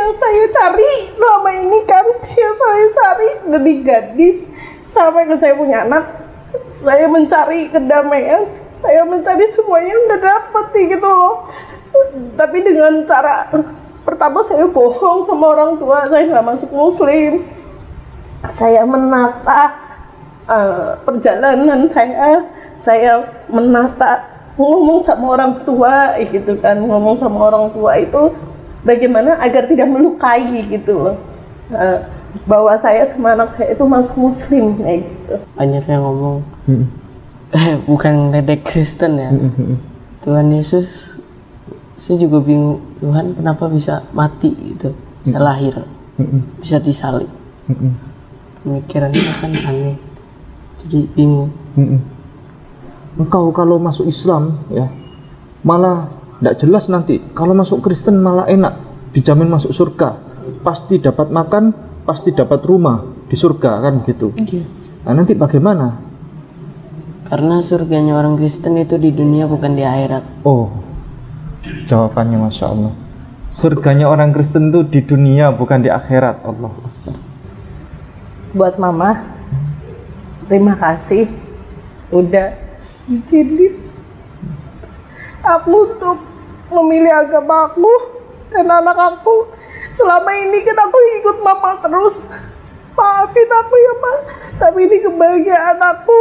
yang saya cari selama ini kan, yang saya cari dari gadis sampai ke saya punya anak, saya mencari kedamaian, saya mencari semuanya nggak dapet gitu loh. Tapi dengan cara pertama saya bohong sama orang tua, saya nggak masuk muslim, saya menata perjalanan saya menata ngomong sama orang tua gitu kan, ngomong sama orang tua itu bagaimana agar tidak melukai gitu loh, bahwa saya sama anak saya itu masuk muslim kayak gitu. Banyak yang ngomong bukan ledek Kristen ya, Tuhan Yesus, saya juga bingung, Tuhan kenapa bisa mati gitu, bisa lahir, bisa disalib. Pemikirannya kan aneh, jadi bingung. Engkau kalau masuk Islam ya malah tidak jelas, nanti kalau masuk Kristen malah enak, dijamin masuk surga, pasti dapat makan, pasti dapat rumah di surga kan gitu. Nah, nanti bagaimana? Karena surganya orang Kristen itu di dunia bukan di akhirat. Oh, jawabannya Masya Allah. Surganya orang Kristen itu di dunia bukan di akhirat. Allah. Buat mama, terima kasih udah izinin aku untuk memilih agama aku dan anak aku. Selama ini kan aku ikut mama terus, maafin aku ya Ma, tapi ini kebahagiaan aku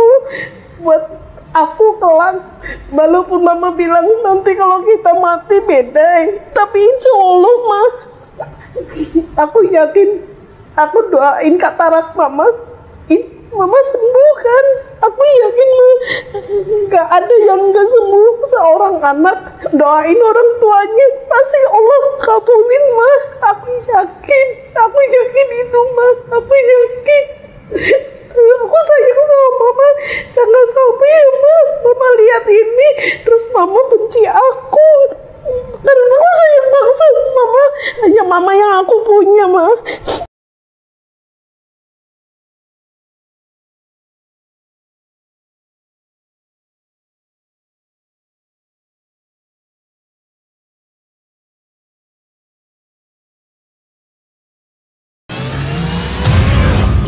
buat aku kelak. Walaupun mama bilang nanti kalau kita mati beda, tapi insya Allah Ma, aku yakin, aku doain katarak mama sembuh kan. Aku yakin nggak ada yang nggak sembuh. Seorang anak doain orang tuanya pasti Allah kabulin Ma. Aku yakin itu Ma, aku yakin. Aku sayang sama mama, jangan sampai ya mama lihat ini terus mama benci aku, karena aku sayang banget sama mama, hanya mama yang aku punya Ma.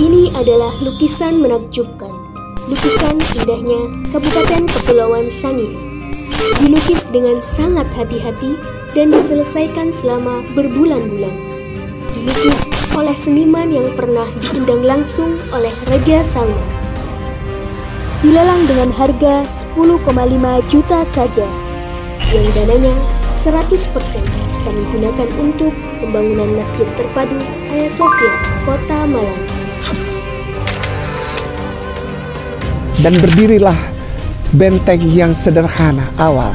Ini adalah lukisan menakjubkan. Lukisan indahnya Kabupaten Kepulauan Sangihe. Dilukis dengan sangat hati-hati dan diselesaikan selama berbulan-bulan. Dilukis oleh seniman yang pernah diundang langsung oleh Raja Salman. Dilelang dengan harga 10,5 juta saja, yang dananya 100% kami gunakan untuk pembangunan Masjid Terpadu Hagia Sophia, Kota Malang. Dan berdirilah benteng yang sederhana awal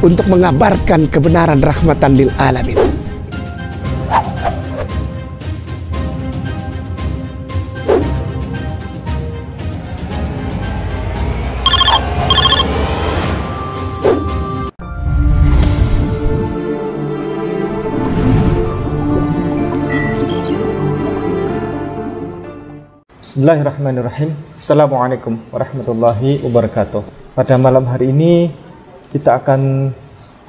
untuk mengabarkan kebenaran rahmatan lil alamin. Bismillahirrahmanirrahim. Assalamualaikum warahmatullahi wabarakatuh. Pada malam hari ini kita akan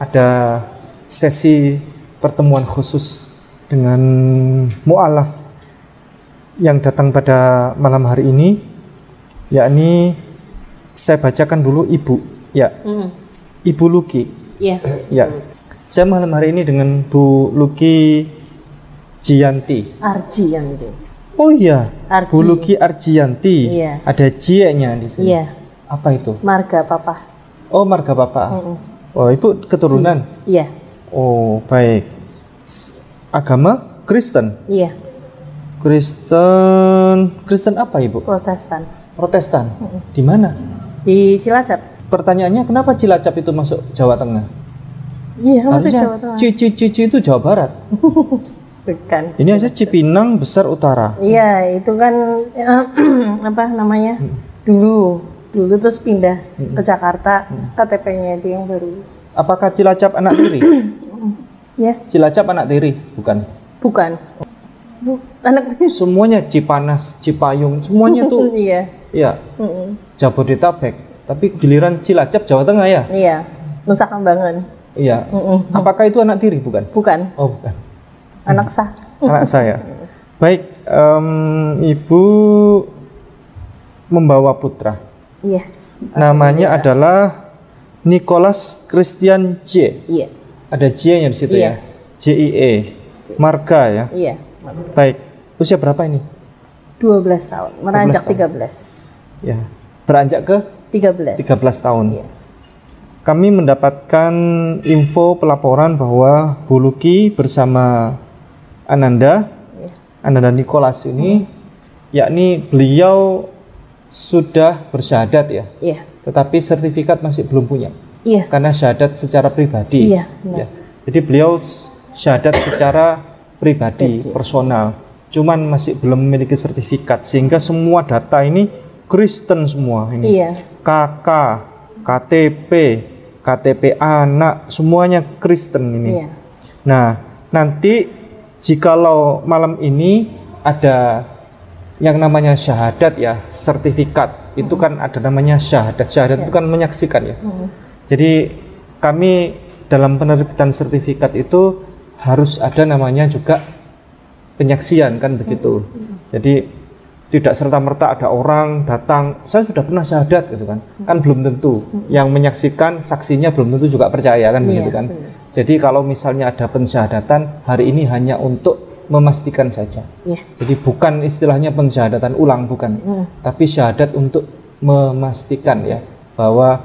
ada sesi pertemuan khusus dengan mu'alaf yang datang pada malam hari ini, yakni saya bacakan dulu Ibu ya. Ibu Luki. Ya. Saya malam hari ini dengan Bu Luki Jiyanti. Arjiyanti. Oh iya, Arji. Bu Luki Arjiyanti. Iya. Ada J-nya di sini. Iya. Apa itu? Marga Papa. Oh, marga Bapak. Oh, Ibu keturunan? Iya. Oh, baik. Agama Kristen? Iya. Kristen apa, Ibu? Protestan. Protestan. Di mana? Di Cilacap. Pertanyaannya, kenapa Cilacap itu masuk Jawa Tengah? Iya, masuk Harusnya Jawa Tengah. Cici itu Jawa Barat. Bukan. Ini aja Cipinang Besar Utara. Iya, itu kan apa namanya? Dulu terus pindah ke Jakarta, KTP-nya itu yang baru. Apakah Cilacap anak tiri? Ya. Cilacap anak tiri, bukan? Bukan. Anak Semuanya Cipanas, Cipayung, semuanya tuh. iya. Iya. Jabodetabek. Tapi giliran Cilacap Jawa Tengah ya? Iya. Nusa Kambangan. Iya. Apakah itu anak tiri, bukan? Bukan. Oh, bukan. anak sah. Anak saya. Baik, Ibu membawa putra. Iya. Namanya adalah Nicholas Christian J. Iya. Ada J-nya di situ Iya. ya. JIE. Marga ya. Iya. Baik. Usia berapa ini? 12 tahun, meranjak 12 13. Ya. Beranjak ke 13. 13 tahun. Iya. Kami mendapatkan info pelaporan bahwa Bu Luki bersama Ananda Nicholas ini, yakni beliau sudah bersyahadat ya, Iya. tetapi sertifikat masih belum punya, Iya. karena syahadat secara pribadi. Iya, benar. Ya. Jadi beliau syahadat secara pribadi, personal, cuman masih belum memiliki sertifikat, sehingga semua data ini Kristen semua ini. Iya. KK, KTP, KTP anak, semuanya Kristen ini. Iya. Nah, nanti jikalau malam ini ada yang namanya syahadat ya, sertifikat, itu kan ada namanya syahadat. Syahadat itu kan menyaksikan ya. Jadi kami dalam penerbitan sertifikat itu harus ada namanya juga penyaksian kan begitu. Jadi tidak serta-merta ada orang datang, saya sudah pernah syahadat gitu kan. Kan belum tentu. Yang menyaksikan saksinya belum tentu juga percaya kan begitu kan. Jadi kalau misalnya ada pensyahadatan hari ini hanya untuk memastikan saja. Iya. Jadi bukan istilahnya pensyahadatan ulang, bukan. Tapi syahadat untuk memastikan ya bahwa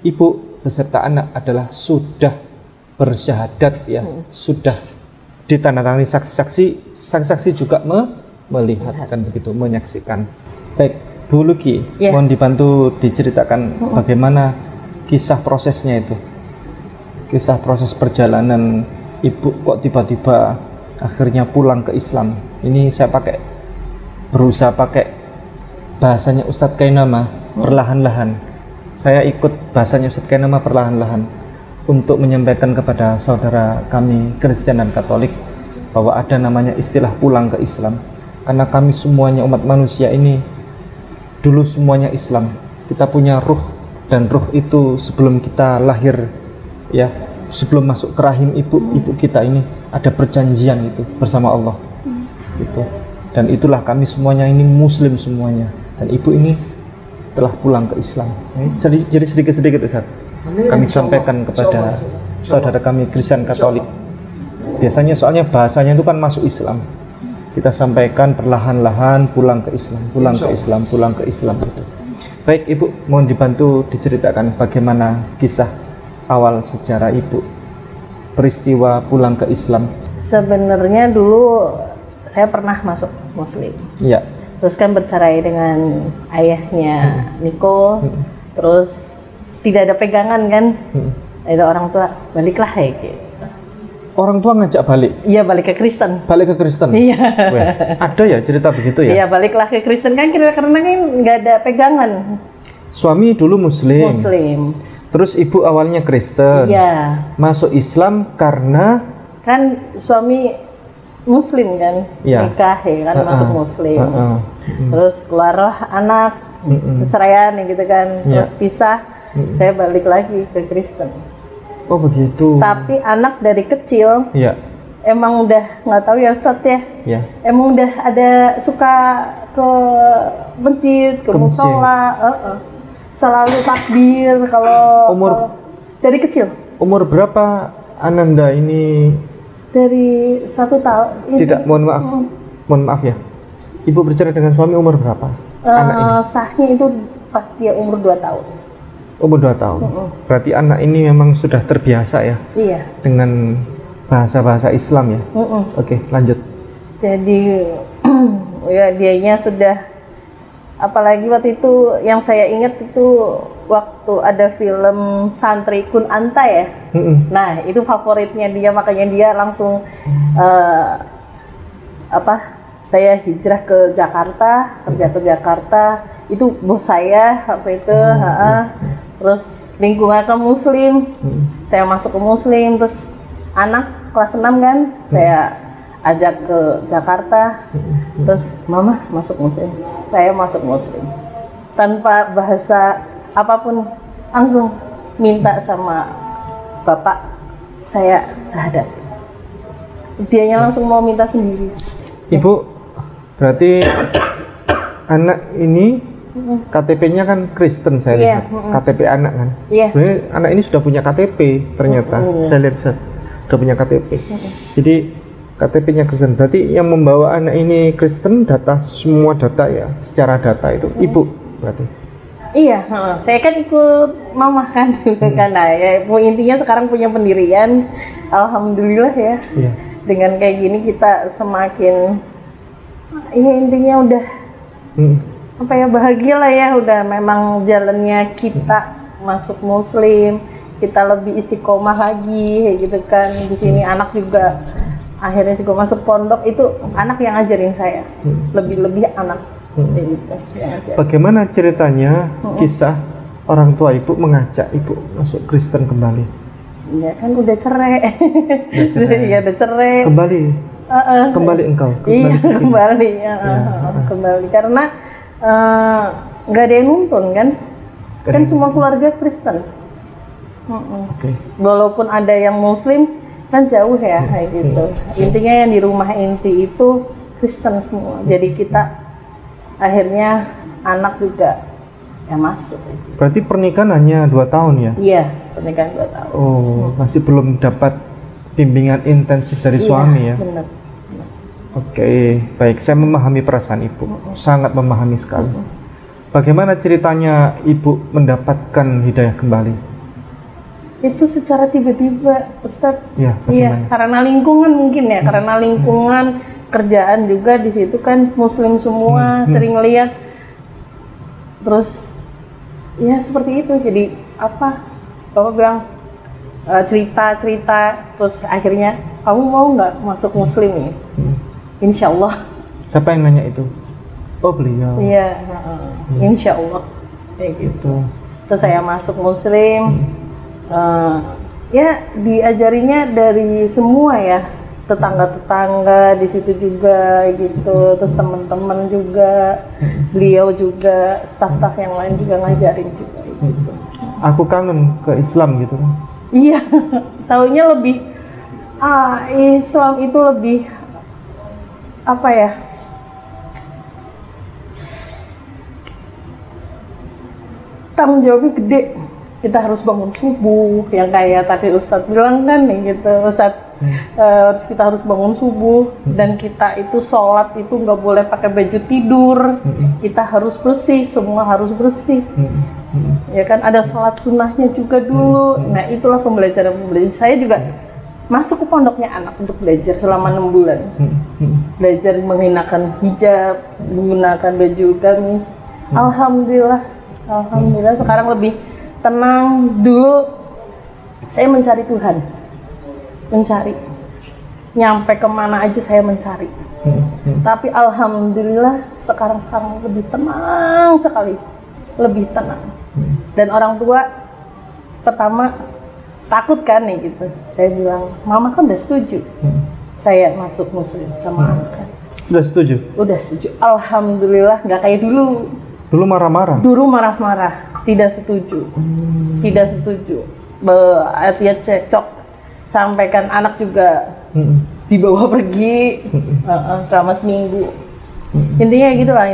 ibu beserta anak adalah sudah bersyahadat ya, sudah ditandatangani saksi-saksi juga melihat kan begitu, menyaksikan. Baik, Bu Luki, mohon dibantu diceritakan bagaimana kisah prosesnya itu. Kisah proses perjalanan ibu kok tiba-tiba akhirnya pulang ke Islam. Ini saya berusaha pakai bahasanya Ustadz Kainama, perlahan-lahan. Saya ikut bahasanya Ustadz Kainama perlahan-lahan untuk menyampaikan kepada saudara kami Kristen dan Katolik bahwa ada namanya istilah pulang ke Islam. Karena kami semuanya umat manusia ini dulu semuanya Islam. Kita punya ruh, dan ruh itu sebelum kita lahir ya, sebelum masuk ke rahim ibu kita ini ada perjanjian itu bersama Allah. Gitu. Dan itulah kami semuanya ini muslim semuanya. Dan ibu ini telah pulang ke Islam. Jadi sedikit-sedikit Ustaz, kami sampaikan kepada saudara kami Kristen Katolik. Biasanya soalnya bahasanya itu kan masuk Islam. Kita sampaikan perlahan-lahan pulang ke Islam, pulang ke Islam, pulang ke Islam gitu. Baik Ibu, mohon dibantu diceritakan bagaimana kisah awal sejarah Ibu peristiwa pulang ke Islam. Sebenarnya dulu saya pernah masuk Muslim. Iya. Terus kan bercerai dengan ayahnya Niko. Terus tidak ada pegangan kan. Ada orang tua, baliklah ya gitu. Orang tua ngajak balik? Iya, balik ke Kristen. Balik ke Kristen? Iya. Ada ya cerita begitu ya? Iya, baliklah ke Kristen kan karena kan nggak ada pegangan. Suami dulu Muslim. Muslim. Terus ibu awalnya Kristen. Iya. Masuk Islam karena kan suami Muslim kan, ya. Nikah ya kan, masuk Muslim. Terus keluarlah anak, perceraian gitu kan, terus pisah. Saya balik lagi ke Kristen. Oh begitu. Tapi anak dari kecil, ya. Emang udah nggak tahu ya Ustadz ya. Ya. Emang udah ada suka ke masjid, ke musola, selalu takbir kalau dari kecil. Umur berapa Ananda ini? Dari 1 tahun. Tidak, mohon maaf ya. Ibu bercerai dengan suami umur berapa? Anak ini? Sahnya itu pas dia umur 2 tahun. Umur 2 tahun. Berarti anak ini memang sudah terbiasa ya? Iya. Dengan bahasa-bahasa Islam ya? Oke, lanjut. Jadi ya dianya sudah, apalagi waktu itu yang saya ingat itu waktu ada film Santri Kun Anta ya. Nah itu favoritnya dia, makanya dia langsung saya hijrah ke Jakarta, kerja ke Jakarta. Itu bos saya waktu itu. Terus lingkungan ke Muslim, saya masuk ke Muslim. Terus anak kelas 6 kan, saya ajak ke Jakarta. Terus mama masuk Muslim, saya masuk Muslim. Tanpa bahasa apapun, langsung minta sama bapak saya syahadat. Dianya langsung mau minta sendiri. Ibu, berarti anak ini KTP-nya kan Kristen saya Iya, lihat. KTP anak kan. Iya. Sebenarnya anak ini sudah punya KTP ternyata. Saya lihat sudah punya KTP. Jadi KTP-nya Kristen. Berarti yang membawa anak ini Kristen, data semua data ya, secara data itu ibu berarti. Iya, saya kan ikut mama kan karena ya intinya sekarang punya pendirian, alhamdulillah ya. Iya. Dengan kayak gini kita semakin, ya intinya udah apa ya, bahagia lah ya, udah memang jalannya kita masuk Muslim, kita lebih istiqomah lagi kayak gitu kan. Di sini anak juga akhirnya juga masuk pondok, itu anak yang ngajarin saya, lebih anak kayak gitu yang ngajarin. Bagaimana ceritanya kisah orang tua ibu mengajak ibu masuk Kristen kembali? Ya kan udah cerai. Ya udah cerai. Kembali. Kembali engkau. Iya, ke sini. kembali. Kembali karena nggak ada yang nuntun kan. Kan semua keluarga Kristen. Oke. Walaupun ada yang Muslim kan jauh ya kayak gitu. Intinya yang di rumah inti itu Kristen semua. Jadi kita akhirnya anak juga ya masuk. Berarti pernikahan hanya 2 tahun ya? Iya, pernikahan 2 tahun. Oh, masih belum dapat bimbingan intensif dari suami ya? Benar. Oke, baik. Saya memahami perasaan ibu, sangat memahami sekali. Bagaimana ceritanya ibu mendapatkan hidayah kembali? Itu secara tiba-tiba, Ustadz. Ya, Iya, bagaimana? karena lingkungan mungkin ya, karena lingkungan kerjaan juga di situ kan Muslim semua, sering lihat. Terus ya seperti itu, jadi apa? Bapak bilang cerita, terus akhirnya kamu mau nggak masuk Muslim ini? Insya Allah. Siapa yang nanya itu? Oh, beliau. Iya, insya Allah kayak gitu. Terus saya masuk Muslim. Ya diajarinya dari semua ya, tetangga-tetangga di situ juga gitu, terus teman-teman juga, beliau juga, staf-staf yang lain juga ngajarin juga gitu. Aku kangen ke Islam gitu kan? Iya, taunya lebih Islam itu lebih apa ya? Tanggung jawabnya gede. Kita harus bangun subuh, yang kayak tadi Ustadz bilang kan nih gitu, Ustadz kita harus bangun subuh dan kita itu sholat itu nggak boleh pakai baju tidur, kita harus bersih, semua harus bersih, ya kan, ada sholat sunnahnya juga dulu. Nah itulah pembelajaran saya juga masuk ke pondoknya anak untuk belajar selama 6 bulan, belajar mengenakan hijab, menggunakan baju gamis. Alhamdulillah sekarang lebih tenang. Dulu saya mencari Tuhan, nyampe kemana aja saya mencari. Tapi alhamdulillah sekarang lebih tenang sekali, lebih tenang. Dan orang tua pertama takut kan nih gitu. Saya bilang, mama kan udah setuju saya masuk Muslim sama anak. Sudah setuju? Udah setuju, alhamdulillah. Nggak kayak dulu. Dulu marah-marah? Dulu marah-marah, tidak setuju. Dia cekcok, sampaikan anak juga dibawa pergi selama seminggu. Intinya gitu lah,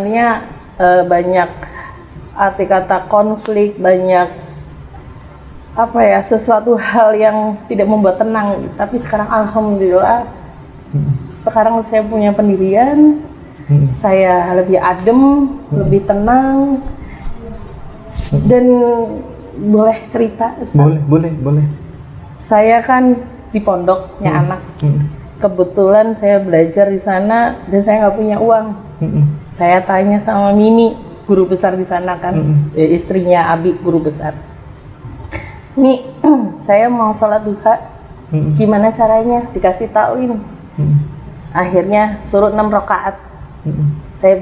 banyak arti kata konflik, banyak apa ya, sesuatu hal yang tidak membuat tenang. Tapi sekarang alhamdulillah, sekarang saya punya pendirian, saya lebih adem, lebih tenang. Dan boleh cerita, Ustaz? Boleh. Saya kan di pondoknya anak. Kebetulan saya belajar di sana dan saya nggak punya uang. Saya tanya sama Mimi, guru besar di sana kan, istrinya Abi, guru besar. Mi, saya mau sholat duha, gimana caranya? Dikasih tauin. Akhirnya suruh 6 rakaat. Saya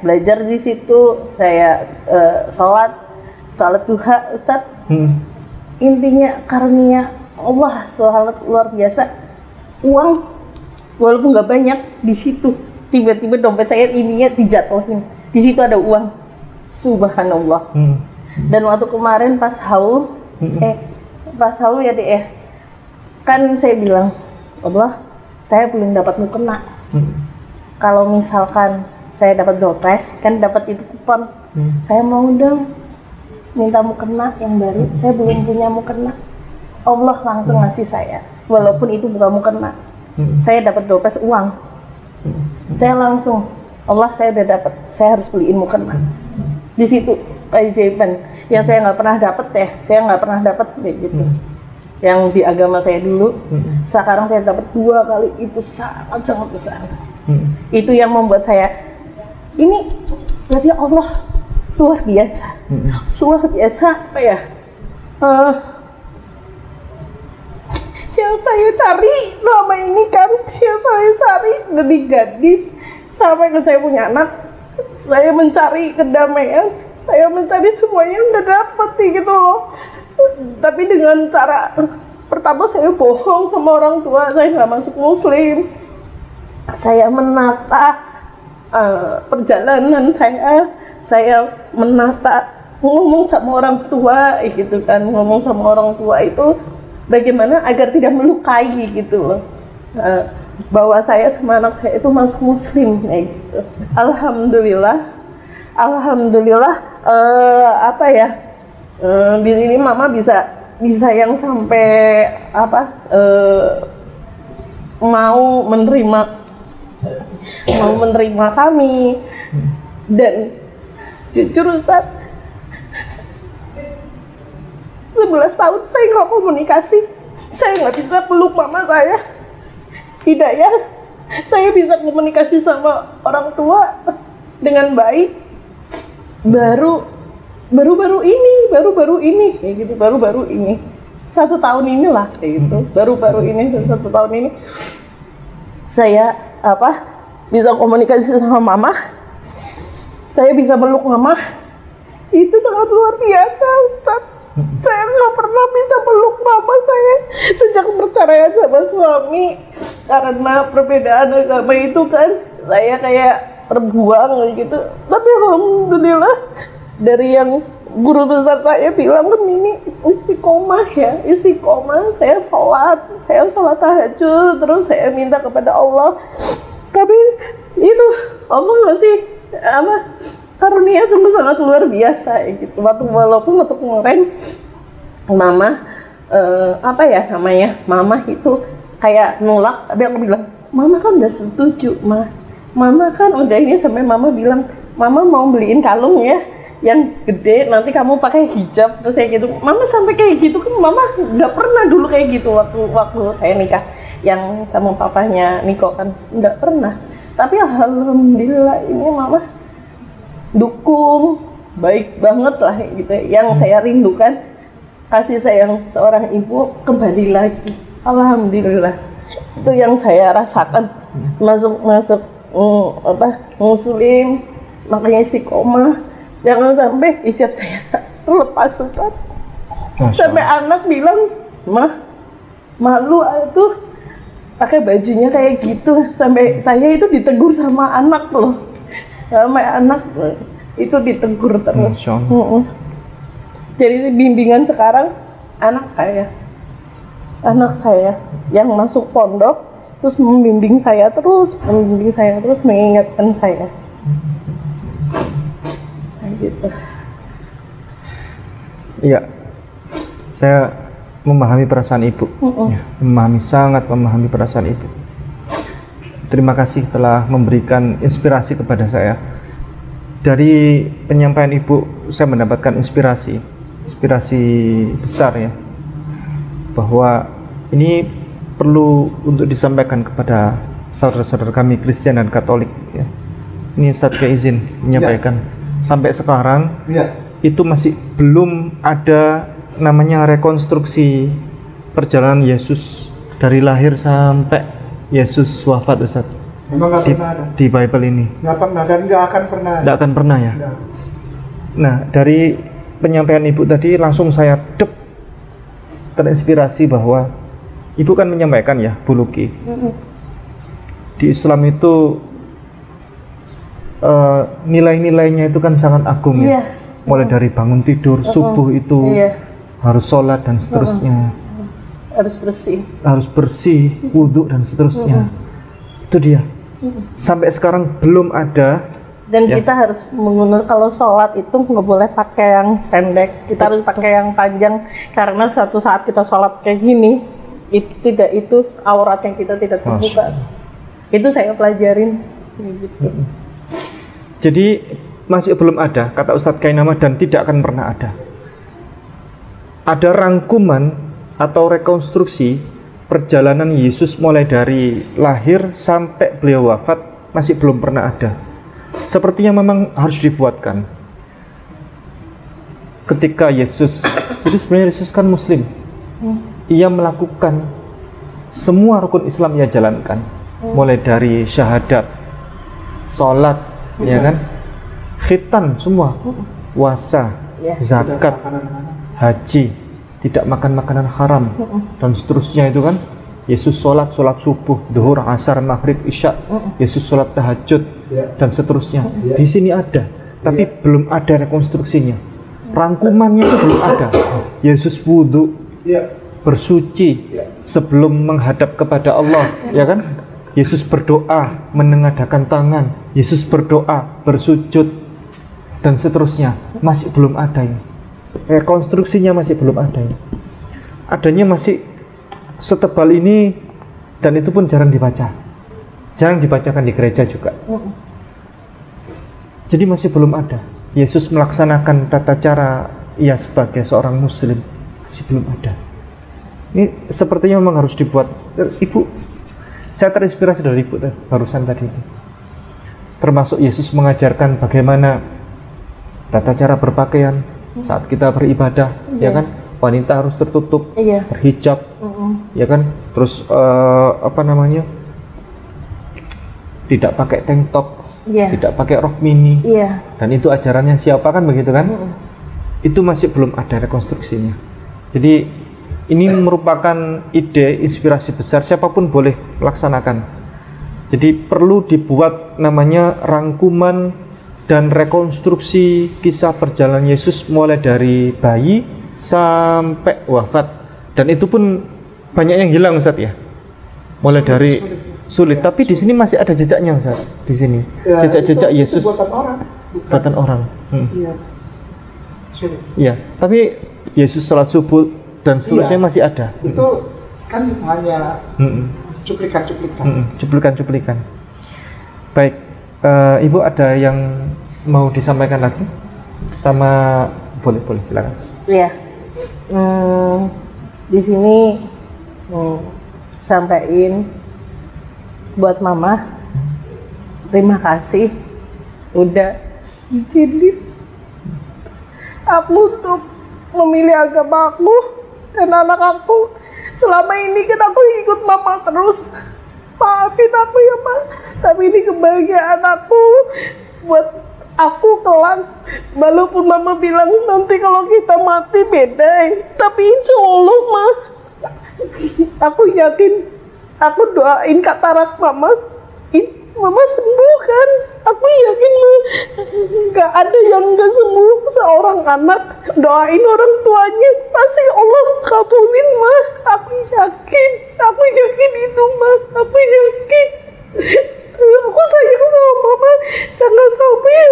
belajar di situ, saya sholat duha, Ustadz. Intinya karunia Allah sholat luar biasa. Uang walaupun nggak banyak, di situ tiba-tiba dompet saya ininya dijatuhin. Di situ ada uang, subhanallah. Dan waktu kemarin pas haul ya deh ya, kan saya bilang, Allah saya belum dapat mukena. Kalau misalkan saya dapat dompet, kan dapat itu kupon. Saya mau dong minta mukena yang baru. Saya belum punya mukena. Allah langsung ngasih saya, walaupun itu bukan mukena. Saya dapat dompet uang. Saya langsung, Allah saya udah dapat, saya harus beliin mukena. Di situ keajaiban yang saya nggak pernah dapat ya, saya nggak pernah dapat kayak gitu. Yang di agama saya dulu, sekarang saya dapat 2 kali, itu sangat besar. Itu yang membuat saya, ini berarti Allah luar biasa, luar biasa apa ya? Yang saya cari selama ini kan, yang saya cari dari gadis sampai ke saya punya anak, saya mencari kedamaian, saya mencari semuanya nggak dapet gitu loh. Tapi dengan cara pertama saya bohong sama orang tua, saya nggak masuk Muslim. Saya menata perjalanan saya menata ngomong sama orang tua gitu kan, ngomong sama orang tua itu bagaimana agar tidak melukai gitu loh. Bahwa saya sama anak saya itu masuk Muslim kayak gitu. Alhamdulillah apa ya, di sini mama bisa yang sampai apa, mau menerima kami. Dan jujur Ustaz, 11 tahun saya nggak komunikasi, saya nggak bisa peluk mama saya. Hidayah, saya bisa komunikasi sama orang tua dengan baik baru-baru ini kayak gitu, baru-baru ini 1 tahun inilah kayak gitu, baru-baru ini 1 tahun ini saya apa bisa komunikasi sama mama, saya bisa meluk mama. Itu sangat luar biasa Ustaz. Saya nggak pernah bisa peluk mama saya sejak perceraian sama suami. Karena perbedaan agama itu kan, saya kayak terbuang gitu. Tapi alhamdulillah dari yang guru besar saya bilang kan, ini istiqomah ya, istiqomah. Saya sholat tahajud, terus saya minta kepada Allah. Tapi itu Allah ngasih apa, karunia sungguh sangat luar biasa gitu. Walaupun waktu kemarin mama apa ya namanya, mama itu kayak nolak, tapi aku bilang mama kan udah setuju mama kan udah ini, sampai mama bilang mama mau beliin kalung ya yang gede, nanti kamu pakai hijab, terus kayak gitu. Mama sampai kayak gitu kan, mama nggak pernah dulu kayak gitu waktu saya nikah yang sama papanya Niko kan, nggak pernah. Tapi alhamdulillah ini mama dukung, baik banget lah gitu. Yang saya rindukan kasih sayang seorang ibu kembali lagi. Alhamdulillah, itu yang saya rasakan masuk apa Muslim, makanya istiqomah. Jangan sampai hijab saya terlepas Ustaz. Sampai anak bilang, mah malu itu pakai bajunya kayak gitu. Sampai saya itu ditegur sama anak loh, sama anak itu ditegur terus. Jadi bimbingan sekarang anak saya yang masuk pondok terus membimbing saya terus, mengingatkan saya gitu. Iya, saya memahami perasaan ibu, ya, sangat memahami perasaan ibu. Terima kasih telah memberikan inspirasi kepada saya. Dari penyampaian ibu, saya mendapatkan inspirasi besar ya, bahwa ini perlu untuk disampaikan kepada saudara-saudara kami Kristen dan Katolik ya. Ini Ustadz izin menyampaikan sampai sekarang itu masih belum ada namanya rekonstruksi perjalanan Yesus dari lahir sampai Yesus wafat Ustadz. Memang nggak pernah ada di Bible ini. Nggak pernah dan nggak akan pernah. Nggak akan pernah ya. Nggak. Nah, dari penyampaian ibu tadi langsung saya terinspirasi bahwa ibu kan menyampaikan ya, Bu Luki, di Islam itu nilai-nilainya itu kan sangat agung ya. Mulai dari bangun tidur, subuh itu harus sholat dan seterusnya. harus bersih. Harus bersih, wudhu dan seterusnya. Itu dia. Sampai sekarang belum ada. Dan kita harus menggunakan, kalau sholat itu nggak boleh pakai yang pendek, kita harus pakai yang panjang, karena suatu saat kita sholat kayak gini, itu aurat yang kita tidak terbuka. Itu saya pelajarin. Gitu. Jadi masih belum ada, kata Ustadz Kainama, dan tidak akan pernah ada. Ada rangkuman atau rekonstruksi perjalanan Yesus mulai dari lahir sampai beliau wafat, masih belum pernah ada. Sepertinya memang harus dibuatkan. Ketika Yesus, jadi sebenarnya Yesus kan Muslim, ia melakukan semua rukun Islam ia jalankan, mulai dari syahadat, sholat, ya kan, khitan semua, puasa, zakat, haji, tidak makan makanan haram, dan seterusnya itu kan. Yesus sholat subuh, zuhur, asar, maghrib, isya. Yesus sholat tahajud dan seterusnya. Di sini ada, tapi belum ada rekonstruksinya. Rangkumannya itu belum ada. Yesus wudhu, bersuci sebelum menghadap kepada Allah, ya kan? Yesus berdoa, menengadahkan tangan. Yesus berdoa, bersujud dan seterusnya. Masih belum ada ini. Rekonstruksinya masih belum ada ini. Adanya masih setebal ini, dan itu pun jarang dibaca, jarang dibacakan di gereja juga. Jadi masih belum ada. Yesus melaksanakan tata cara ia sebagai seorang Muslim, masih belum ada. Ini sepertinya memang harus dibuat. Ibu, saya terinspirasi dari Ibu barusan tadi itu. Termasuk Yesus mengajarkan bagaimana tata cara berpakaian saat kita beribadah, ya kan? Wanita harus tertutup, berhijab, ya kan, terus tidak pakai tank top, tidak pakai rok mini, dan itu ajarannya siapa, kan begitu kan? Itu masih belum ada rekonstruksinya. Jadi ini merupakan ide inspirasi besar, siapapun boleh melaksanakan. Jadi perlu dibuat namanya rangkuman dan rekonstruksi kisah perjalanan Yesus mulai dari bayi sampai wafat, dan itu pun banyak yang hilang, Ustaz, ya. Mulai dari sulit, tapi di sini masih ada jejaknya, Ustaz. Di sini jejak-jejak Yesus. Buatan orang. Iya, tapi Yesus sholat subuh dan seterusnya masih ada. Itu kan hanya cuplikan-cuplikan. Cuplikan-cuplikan. Baik, Ibu ada yang mau disampaikan lagi? Sama boleh silakan. Iya. Di sini sampaiin buat Mama, terima kasih udah izinin aku untuk memilih agama aku dan anak aku. Selama ini kan aku ikut Mama terus, maafin aku ya Ma, tapi ini kebahagiaan aku buat aku kelak. Walaupun Mama bilang nanti kalau kita mati beda, tapi insya Allah Ma, aku yakin, aku doain katarak Mama sembuh kan. Aku yakin Ma, gak ada yang gak sembuh. Seorang anak doain orang tuanya pasti Allah kabulin Ma. Aku yakin itu Ma, aku yakin. Aku sayang sama Mama, jangan sampai ya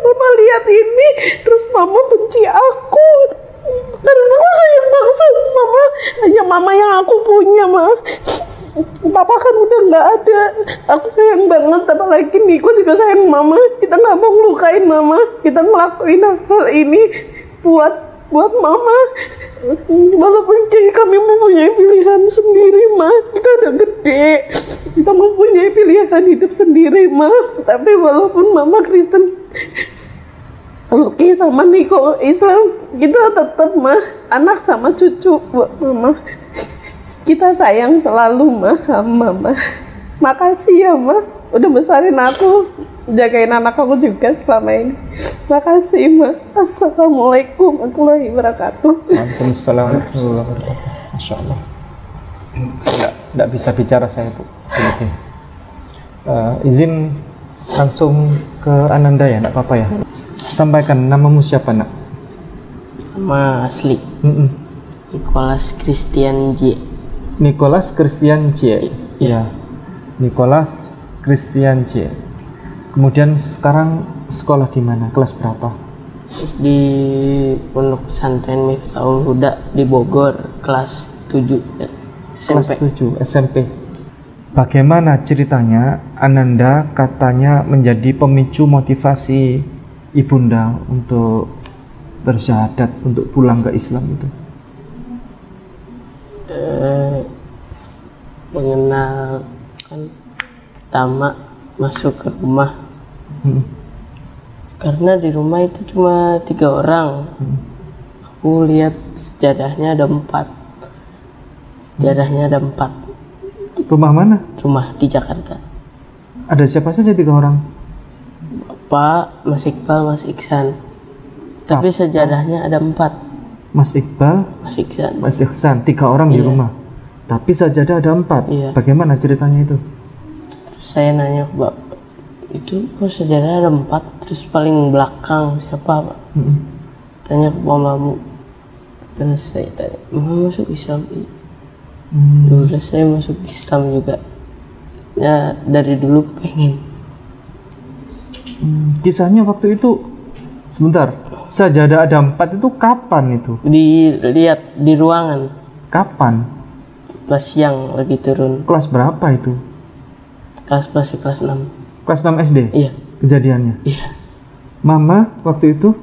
Mama lihat ini terus Mama benci aku, karena aku sayang banget sama Mama. Hanya Mama yang aku punya Ma, Papa kan udah nggak ada. Aku sayang banget, apalagi Niko juga sayang Mama. Kita nggak mau ngelukain Mama, kita ngelakuin hal ini buat Mama. Walaupun kami mempunyai pilihan sendiri Ma, kita udah gede, kita mempunyai pilihan hidup sendiri Ma. Tapi walaupun Mama Kristen, Luki sama Niko Islam, kita tetap Ma, anak sama cucu buat Mama. Kita sayang selalu Ma sama Mama. Makasih ya Ma, udah besarin aku, jagain anak aku juga selama ini. Makasih Ma. Assalamualaikum warahmatullahi wabarakatuh. Waalaikumsalam warahmatullahi wabarakatuh. Masya Allah. Tidak bisa bicara saya, Bu. Oke. Izin langsung ke Ananda ya, enggak apa-apa ya. Sampaikan namamu siapa, Nak? Nama asli Nicholas Christian J. Nicholas Christian C. Ya. Nicholas Christian C. Kemudian sekarang sekolah di mana? Kelas berapa? Di Pondok Pesantren Miftahul Huda di Bogor, kelas 7 ya. Kelas SMP. 7 SMP. Bagaimana ceritanya Ananda katanya menjadi pemicu motivasi ibunda untuk bersyahadat, untuk pulang ke Islam itu? Mengenalkan pertama masuk ke rumah, karena di rumah itu cuma 3 orang. Aku lihat sejadahnya ada 4. Sejadahnya ada 4. Rumah mana? Rumah di Jakarta. Ada siapa saja 3 orang? Bapak, Mas Iqbal, Mas Iksan. Tapi sejadahnya ada 4. Mas Iqbal, Mas Iksan. Mas Ihsan, 3 orang di Iya. rumah. Tapi sajadah ada 4. Iya. Bagaimana ceritanya itu? Terus saya nanya ke Bapak, itu kok sejadah ada 4, terus paling belakang siapa, Pak? Tanya ke mamamu. Terus saya tanya, Mama masuk Islam? Ya udah, saya masuk Islam juga. Ya dari dulu pengen. Kisahnya waktu itu, sebentar, sajadah ada 4 itu kapan itu? Dilihat di ruangan Kapan? pas siang lagi turun. Kelas berapa itu? Masih kelas 6. Kelas 6 SD? Iya. Kejadiannya? Iya. Mama waktu itu?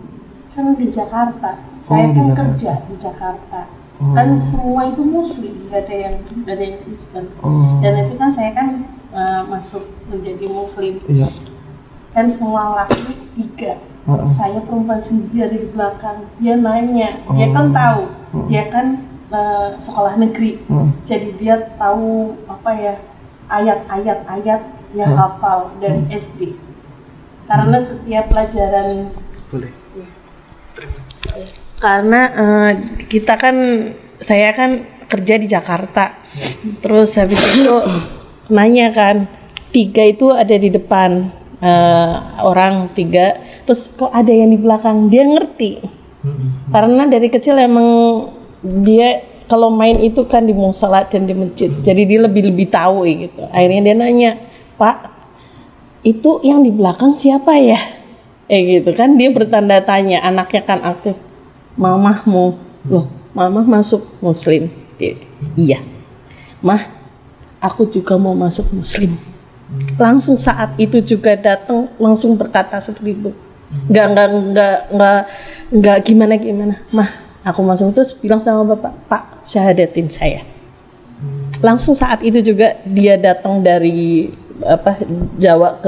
Kan di Jakarta. Oh, Saya di kan Jakarta. kerja di Jakarta. Kan semua itu muslim, nggak ada yang Kristen. Dan itu kan saya kan masuk menjadi muslim. Iya. Kan semua laki 3. Saya perempuan sendiri ada di belakang. Dia nanya, dia kan tahu, dia kan sekolah negeri. Jadi dia tahu apa ya, ayat-ayat ya hafal dari SD. Karena setiap pelajaran karena kita kan, saya kan kerja di Jakarta, terus habis itu nanya kan, 3 itu ada di depan, orang 3, terus kok ada yang di belakang, dia ngerti, karena dari kecil emang dia kalau main itu kan di musola dan di masjid, jadi dia lebih tahu gitu. Akhirnya dia nanya, Pak, itu yang di belakang siapa ya? Gitu kan, dia bertanda tanya, anaknya kan aktif. Mamahmu, loh, mama masuk muslim. Iya, mah, aku juga mau masuk muslim. Langsung saat itu juga datang, langsung berkata seperti itu. Nggak gimana, mah, aku masuk. Terus bilang sama bapak, Pak, syahadatin saya. Langsung saat itu juga dia datang dari Jawa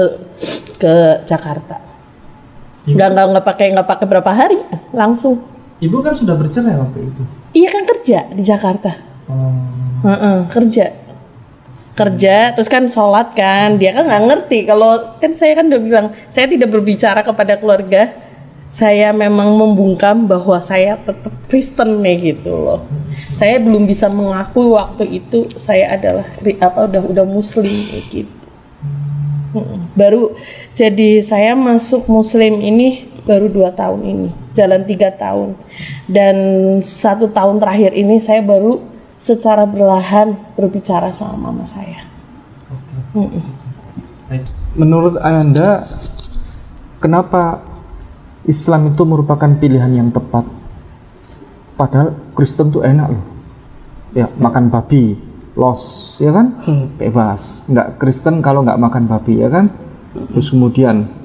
ke Jakarta. Nggak pakai berapa hari, langsung. Ibu kan sudah bercerai waktu itu? Iya kan, kerja di Jakarta. Kerja terus kan sholat kan, dia kan nggak ngerti kalau kan saya kan udah bilang saya tidak berbicara kepada keluarga, saya memang membungkam bahwa saya tetap Kristen nih gitu loh. Saya belum bisa mengakui waktu itu saya adalah udah muslim gitu. Baru jadi saya masuk muslim ini baru 2 tahun ini, jalan 3 tahun, dan 1 tahun terakhir ini saya baru secara perlahan berbicara sama mama saya. Menurut Ananda, kenapa Islam itu merupakan pilihan yang tepat? Padahal Kristen tuh enak loh, ya makan babi, los, ya kan, bebas. Nggak Kristen kalau nggak makan babi, ya kan. Terus kemudian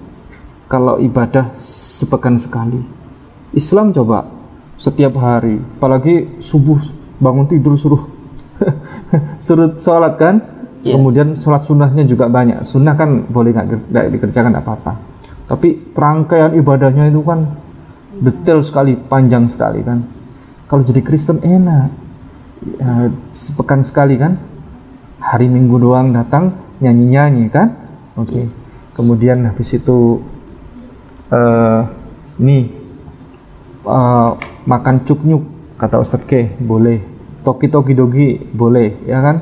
kalau ibadah sepekan sekali. Islam coba setiap hari, apalagi subuh bangun tidur suruh sholat kan. Kemudian sholat sunnahnya juga banyak. Sunnah kan boleh nggak dikerjakan apa-apa. Tapi rangkaian ibadahnya itu kan detail sekali, panjang sekali kan. Kalau jadi Kristen enak, ya, sepekan sekali kan. Hari Minggu doang datang nyanyi-nyanyi kan. Oke. Kemudian habis itu makan cuknyuk kata Ustadz K boleh, toki dogi boleh, ya kan,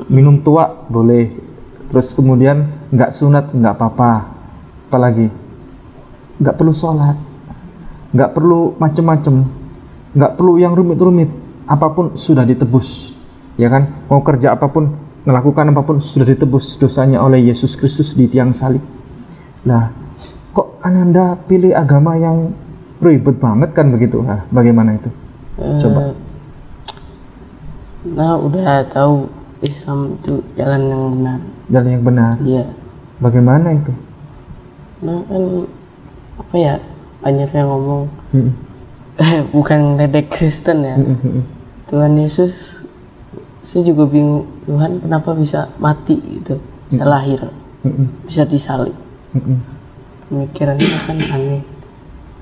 minum tua boleh, terus kemudian nggak sunat nggak apa-apa, apalagi nggak perlu sholat, nggak perlu macem-macem, nggak perlu yang rumit-rumit, apapun sudah ditebus ya kan? Mau kerja apapun, melakukan apapun sudah ditebus dosanya oleh Yesus Kristus di tiang salib. Nah, kok Ananda pilih agama yang ribet banget kan begitu? Nah, bagaimana itu? Coba. Nah, udah tahu Islam itu jalan yang benar. Jalan yang benar. Iya. Bagaimana itu? Nah kan apa ya, banyak yang ngomong bukan ledek Kristen ya. Tuhan Yesus, saya juga bingung, Tuhan kenapa bisa mati gitu, bisa lahir, bisa disalib. Pemikirannya kan aneh,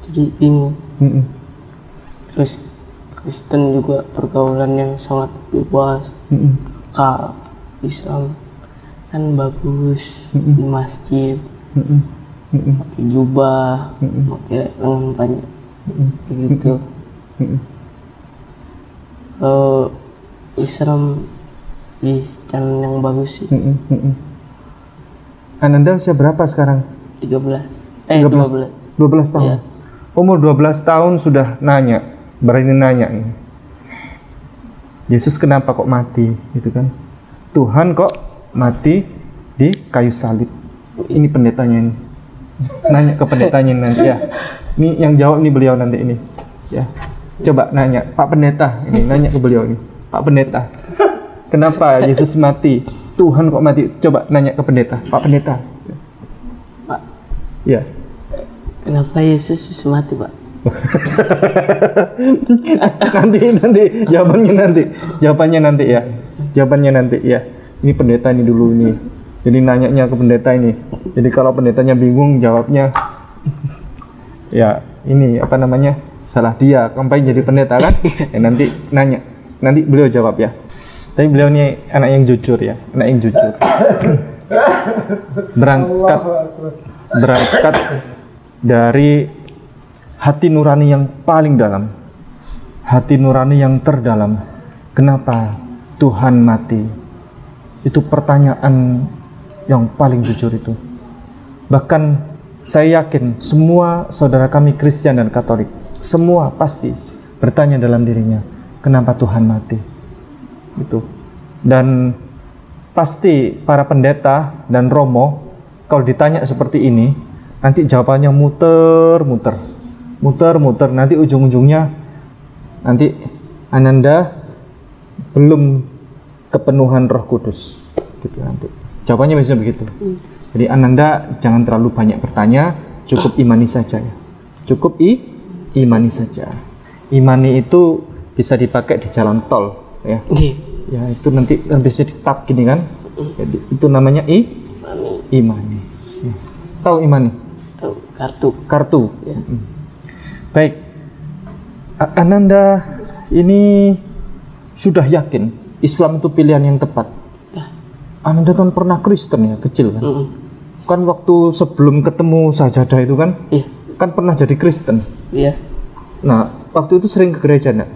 jadi bingung. Terus Kristen juga pergaulan yang sangat bebas, kal. Islam kan bagus, di masjid, pakai jubah, pakai lengan panjang, gitu. Kalau Islam di jalan yang bagus sih. Ananda usia berapa sekarang? 12 tahun. Iya. Umur 12 tahun sudah berani nanya nih. Yesus kenapa kok mati, gitu kan? Tuhan kok mati di kayu salib. Ini pendetanya ini. Nanya ke pendetanya nanti ya. Ini yang jawab nih beliau nanti ini. Ya. Coba nanya, Pak Pendeta, ini nanya ke beliau ini. Pak Pendeta, kenapa Yesus mati? Tuhan kok mati? Coba nanya ke pendeta, Pak Pendeta. Pak. Ya. Kenapa Yesus bisa mati, Pak? nanti jawabannya nanti ya. Ini pendeta ini dulu ini. Jadi nanyanya ke pendeta ini. Jadi kalau pendetanya bingung jawabnya, ya ini apa namanya, salah dia. Sampai jadi pendeta kan? Ya, nanti nanya, nanti beliau jawab ya. Tapi beliau ini anak yang jujur ya, anak yang jujur. berangkat dari hati nurani yang paling dalam, hati nurani yang terdalam. Kenapa Tuhan mati? Itu pertanyaan yang paling jujur itu. Bahkan saya yakin semua saudara kami Kristen dan Katolik, semua pasti bertanya dalam dirinya, kenapa Tuhan mati? Itu. Dan pasti para pendeta dan romo kalau ditanya seperti ini, nanti jawabannya muter-muter, nanti ujung-ujungnya nanti Ananda belum kepenuhan Roh Kudus, gitu nanti. Jawabannya biasanya begitu. Jadi Ananda jangan terlalu banyak bertanya, cukup imani saja ya. Cukup imani saja. Imani itu bisa dipakai di jalan tol ya. Ya itu nanti bisa ditap gini kan. Jadi itu namanya imani. Ya. Tahu imani? Tahu, kartu. Ya. Baik. Ananda ini sudah yakin Islam itu pilihan yang tepat. Ananda kan pernah Kristen ya, kecil kan? Kan waktu sebelum ketemu sajadah itu kan? Iya. Kan pernah jadi Kristen. Iya. Nah, waktu itu sering ke gereja enggak?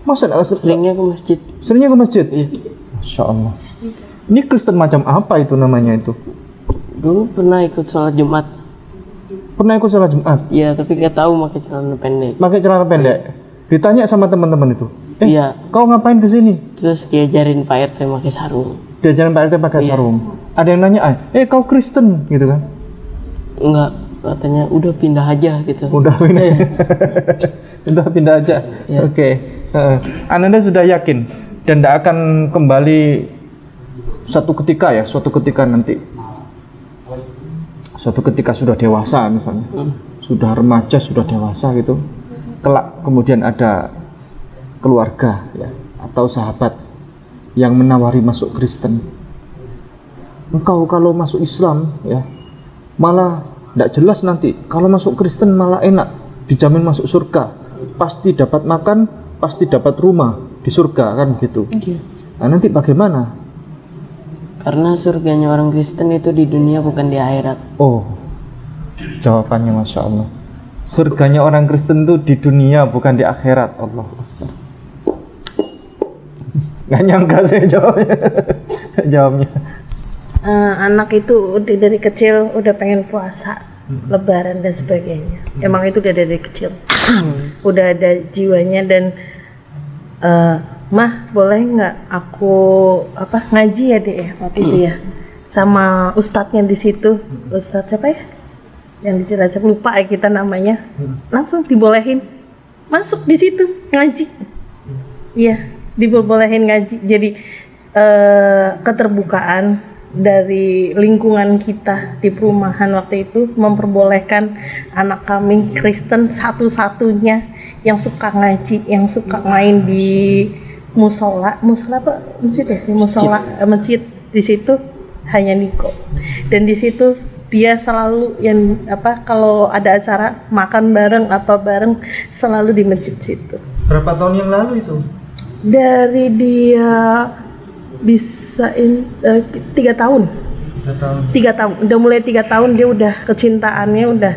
Masa enggak? Seringnya ke masjid. Seringnya ke masjid? Iya. Masya Allah. Ini Kristen macam apa itu namanya itu? Dulu pernah ikut sholat Jumat. Pernah ikut sholat Jumat? Iya, tapi nggak tahu pakai celana pendek. Pakai celana pendek? Ditanya sama teman-teman itu? Iya. Kau ngapain ke sini? Terus diajarin Pak RT pakai sarung. Diajarin Pak RT pakai sarung. Ada yang nanya, kau Kristen gitu kan? Enggak, katanya udah pindah aja gitu. Udah pindah. Udah pindah aja. Ya. Oke. Ananda sudah yakin dan tidak akan kembali suatu ketika nanti. Suatu ketika sudah dewasa misalnya. Sudah remaja, sudah dewasa gitu. Kelak kemudian ada keluarga ya, atau sahabat yang menawari masuk Kristen. Engkau kalau masuk Islam ya malah tidak jelas nanti. Kalau masuk Kristen malah enak, dijamin masuk surga, pasti dapat makan, pasti dapat rumah di surga kan gitu. Nah, nanti bagaimana? Karena surganya orang Kristen itu di dunia bukan di akhirat. Oh, jawabannya Masya Allah. Surganya orang Kristen itu di dunia bukan di akhirat. Allah. Nggak nyangka saya jawabnya. Anak itu udah dari kecil udah pengen puasa, Lebaran dan sebagainya. Emang itu udah dari kecil, udah ada jiwanya dan Mah boleh nggak aku ngaji ya dek ya waktu itu ya sama ustadznya di situ, ustadz siapa ya yang di Cilacap, lupa ya kita namanya. Langsung dibolehin masuk di situ ngaji. Iya, dibolehin ngaji. Jadi keterbukaan dari lingkungan kita di perumahan waktu itu memperbolehkan anak kami Kristen satu-satunya yang suka ngaji, yang suka main di musola apa masjid ya, di musola masjid di situ hanya Niko. Dan di situ dia selalu yang kalau ada acara makan bareng apa bareng selalu di masjid situ. Berapa tahun yang lalu itu? Dari dia bisain 3 tahun. 3 tahun. Udah mulai 3 tahun dia udah kecintaannya udah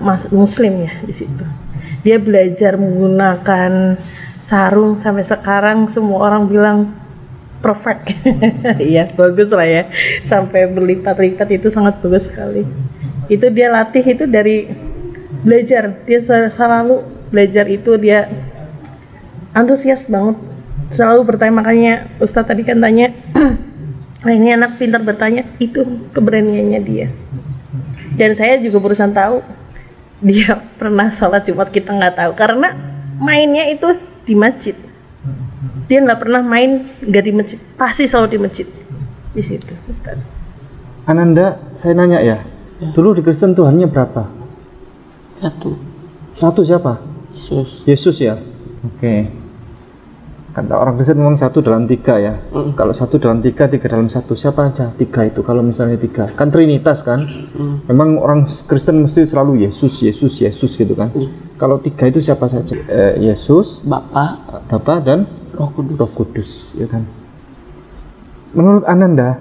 masuk Muslim ya di situ. Dia belajar menggunakan sarung sampai sekarang semua orang bilang perfect. Iya, bagus lah ya. Sampai berlipat-lipat itu sangat bagus sekali. Itu dia latih itu dari belajar. Dia selalu belajar itu dia antusias banget. Selalu bertanya, makanya Ustadz tadi kan tanya, ini anak pintar bertanya, itu keberaniannya dia. Dan saya juga barusan tahu dia pernah sholat Jumat, kita nggak tahu karena mainnya itu di masjid. Dia nggak pernah main nggak di masjid, pasti selalu di masjid di situ. Ustaz. Ananda, saya nanya ya, dulu di Kristen Tuhannya berapa? Satu siapa? Yesus ya. Oke. Kan orang Kristen memang 1 dalam 3 ya. Kalau 1 dalam 3, 3 dalam 1, siapa aja 3 itu? Kalau misalnya 3, kan Trinitas kan. Memang orang Kristen mesti selalu Yesus gitu kan. Kalau 3 itu siapa saja? Yesus, Bapa dan Roh Kudus, ya kan. Menurut Ananda,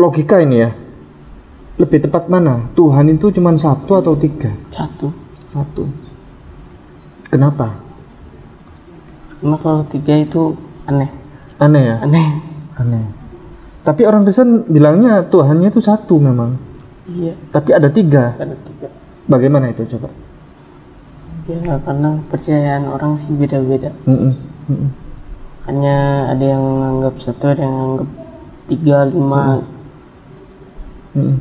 logika ini ya, lebih tepat mana? Tuhan itu cuma 1 atau 3? Satu. Kenapa? Karena kalau 3 itu aneh. Aneh ya? Aneh. Tapi orang Kristen bilangnya Tuhannya itu 1 memang. Iya. Tapi ada 3. Ada 3. Bagaimana itu coba? Ya karena percayaan orang sih beda-beda. Hanya ada yang menganggap 1, ada yang menganggap 3, 5.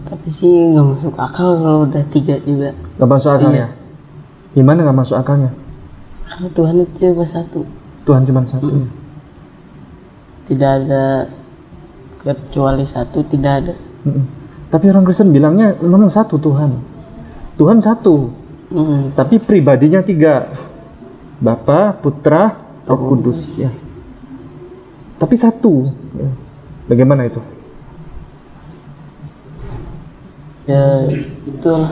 Tapi sih nggak masuk akal kalau udah 3 juga. Nggak masuk akal ya? Gimana nggak masuk akalnya? Karena Tuhan itu cuma 1. Tuhan cuma 1. Tidak ada kecuali 1, tidak ada. Tapi orang Kristen bilangnya memang 1 Tuhan. Tuhan 1. Tapi pribadinya 3. Bapa, Putra, Roh Kudus ya. Tapi 1. Ya. Bagaimana itu? Ya itulah.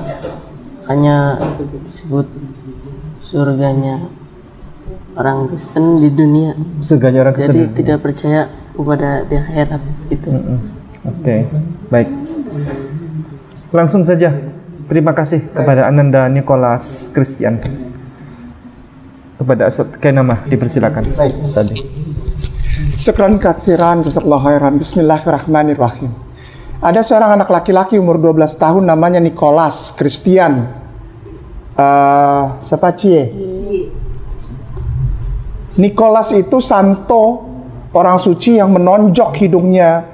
Hanya disebut surganya orang Kristen di dunia. Surganya orang Kristen. Jadi tidak percaya kepada di akhirat gitu. Oke, baik. Langsung saja. Terima kasih kepada Ananda Nicholas Christian. Kepada Ustaz Kainamah dipersilakan. Baik, Ustaz. Syukran katsiran jazakallahu khairan. Bismillahirrahmanirrahim. Ada seorang anak laki-laki umur 12 tahun namanya Nicholas Christian. Siapa Cie? Nicholas itu santo, orang suci yang menonjok hidungnya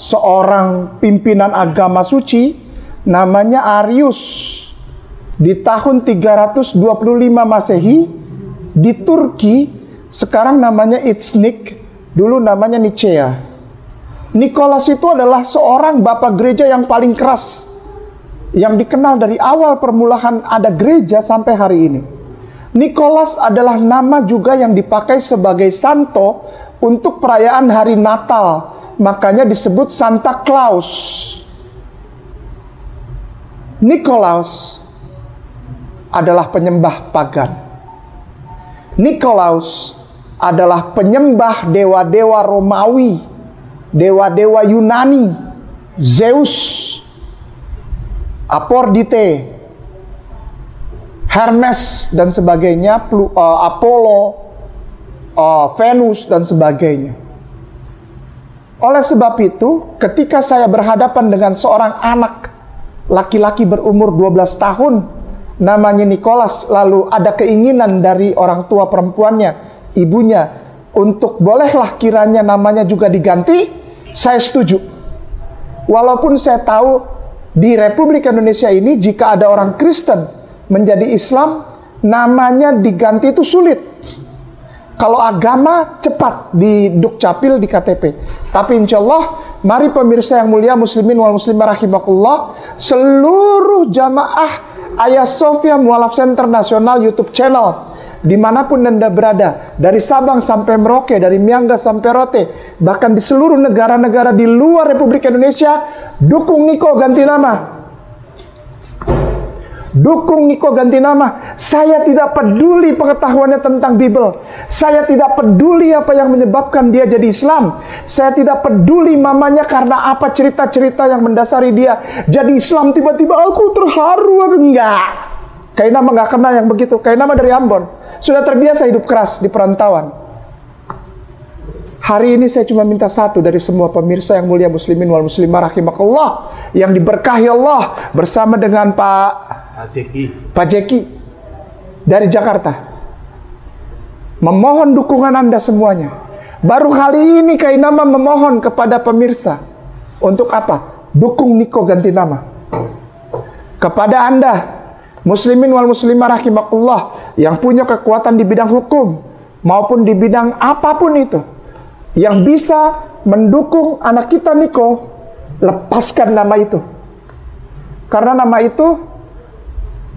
seorang pimpinan agama suci namanya Arius di tahun 325 Masehi di Turki, sekarang namanya Iznik, dulu namanya Nicea. Nicholas itu adalah seorang bapak gereja yang paling keras yang dikenal dari awal permulaan ada gereja sampai hari ini. Nicholas adalah nama juga yang dipakai sebagai santo untuk perayaan hari Natal. Makanya disebut Santa Claus. Nikolaus adalah penyembah pagan. Nikolaus adalah penyembah dewa-dewa Romawi, dewa-dewa Yunani, Zeus, Aphrodite, Hermes dan sebagainya, Apollo, Venus dan sebagainya. Oleh sebab itu, ketika saya berhadapan dengan seorang anak laki-laki berumur 12 tahun, namanya Nicholas, lalu ada keinginan dari orang tua perempuannya, ibunya, untuk bolehlah kiranya namanya juga diganti, saya setuju. Walaupun saya tahu di Republik Indonesia ini jika ada orang Kristen menjadi Islam, namanya diganti itu sulit. Kalau agama cepat di Dukcapil, di KTP. Tapi insya Allah, mari pemirsa yang mulia, muslimin wal muslimah rahimakumullah, seluruh jamaah Ayah Sofia Mualaf Center Nasional YouTube channel, dimanapun Anda berada, dari Sabang sampai Merauke, dari Miangas sampai Rote, bahkan di seluruh negara-negara di luar Republik Indonesia, dukung Niko ganti nama. Dukung Niko ganti nama. Saya tidak peduli pengetahuannya tentang Bible. Saya tidak peduli apa yang menyebabkan dia jadi Islam. Saya tidak peduli mamanya karena apa cerita-cerita yang mendasari dia jadi Islam. Tiba-tiba aku terharu. Enggak. Kayak nama nggak kenal yang begitu. Kayak nama dari Ambon. Sudah terbiasa hidup keras di perantauan. Hari ini saya cuma minta satu dari semua pemirsa yang mulia, muslimin wal muslimah rahimakumullah, yang diberkahi Allah bersama dengan Pak Jeki dari Jakarta. Memohon dukungan Anda semuanya. Baru kali ini Kainama memohon kepada pemirsa. Untuk apa? Dukung Niko ganti nama. Kepada Anda, muslimin wal muslimah rahimakumullah, yang punya kekuatan di bidang hukum maupun di bidang apapun itu, yang bisa mendukung anak kita Niko, lepaskan nama itu. Karena nama itu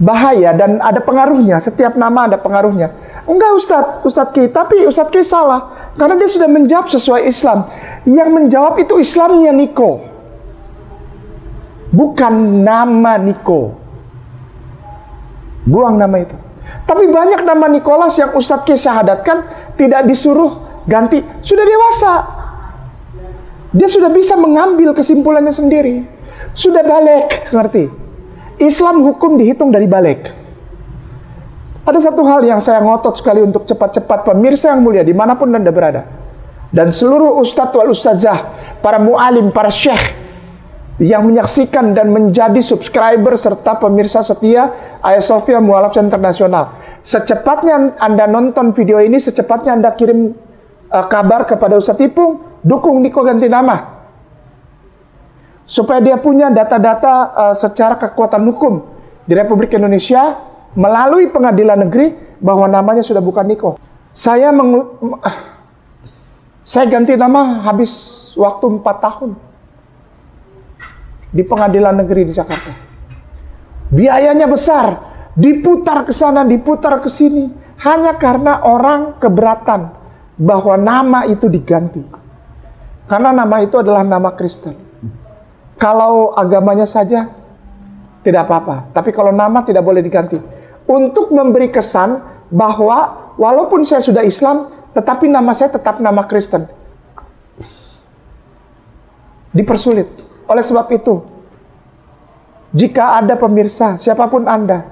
bahaya dan ada pengaruhnya. Setiap nama ada pengaruhnya. Enggak Ustadz Ki, tapi Ustadz Ki salah. Karena dia sudah menjawab sesuai Islam. Yang menjawab itu Islamnya Niko, bukan nama Niko. Buang nama itu. Tapi banyak nama Nicholas yang Ustadz Ki syahadatkan tidak disuruh ganti. Sudah dewasa, dia sudah bisa mengambil kesimpulannya sendiri. Sudah balik, ngerti? Islam hukum dihitung dari balik. Ada satu hal yang saya ngotot sekali untuk cepat-cepat pemirsa yang mulia dimanapun Anda berada, dan seluruh ustadz wal ustazah, para mu'alim, para syekh yang menyaksikan dan menjadi subscriber serta pemirsa setia Ayah Sofia Mualaf Center Nasional. Secepatnya Anda nonton video ini, secepatnya Anda kirim kabar kepada Ustadz Ipung, dukung Niko ganti nama, supaya dia punya data-data secara kekuatan hukum di Republik Indonesia melalui pengadilan negeri bahwa namanya sudah bukan Niko. Saya ganti nama habis waktu 4 tahun di pengadilan negeri di Jakarta. Biayanya besar, diputar ke sana, diputar ke sini, hanya karena orang keberatan bahwa nama itu diganti. Karena nama itu adalah nama Kristen. Kalau agamanya saja tidak apa-apa, tapi kalau nama tidak boleh diganti. Untuk memberi kesan bahwa walaupun saya sudah Islam, tetapi nama saya tetap nama Kristen. Dipersulit. Oleh sebab itu, jika ada pemirsa, siapapun Anda,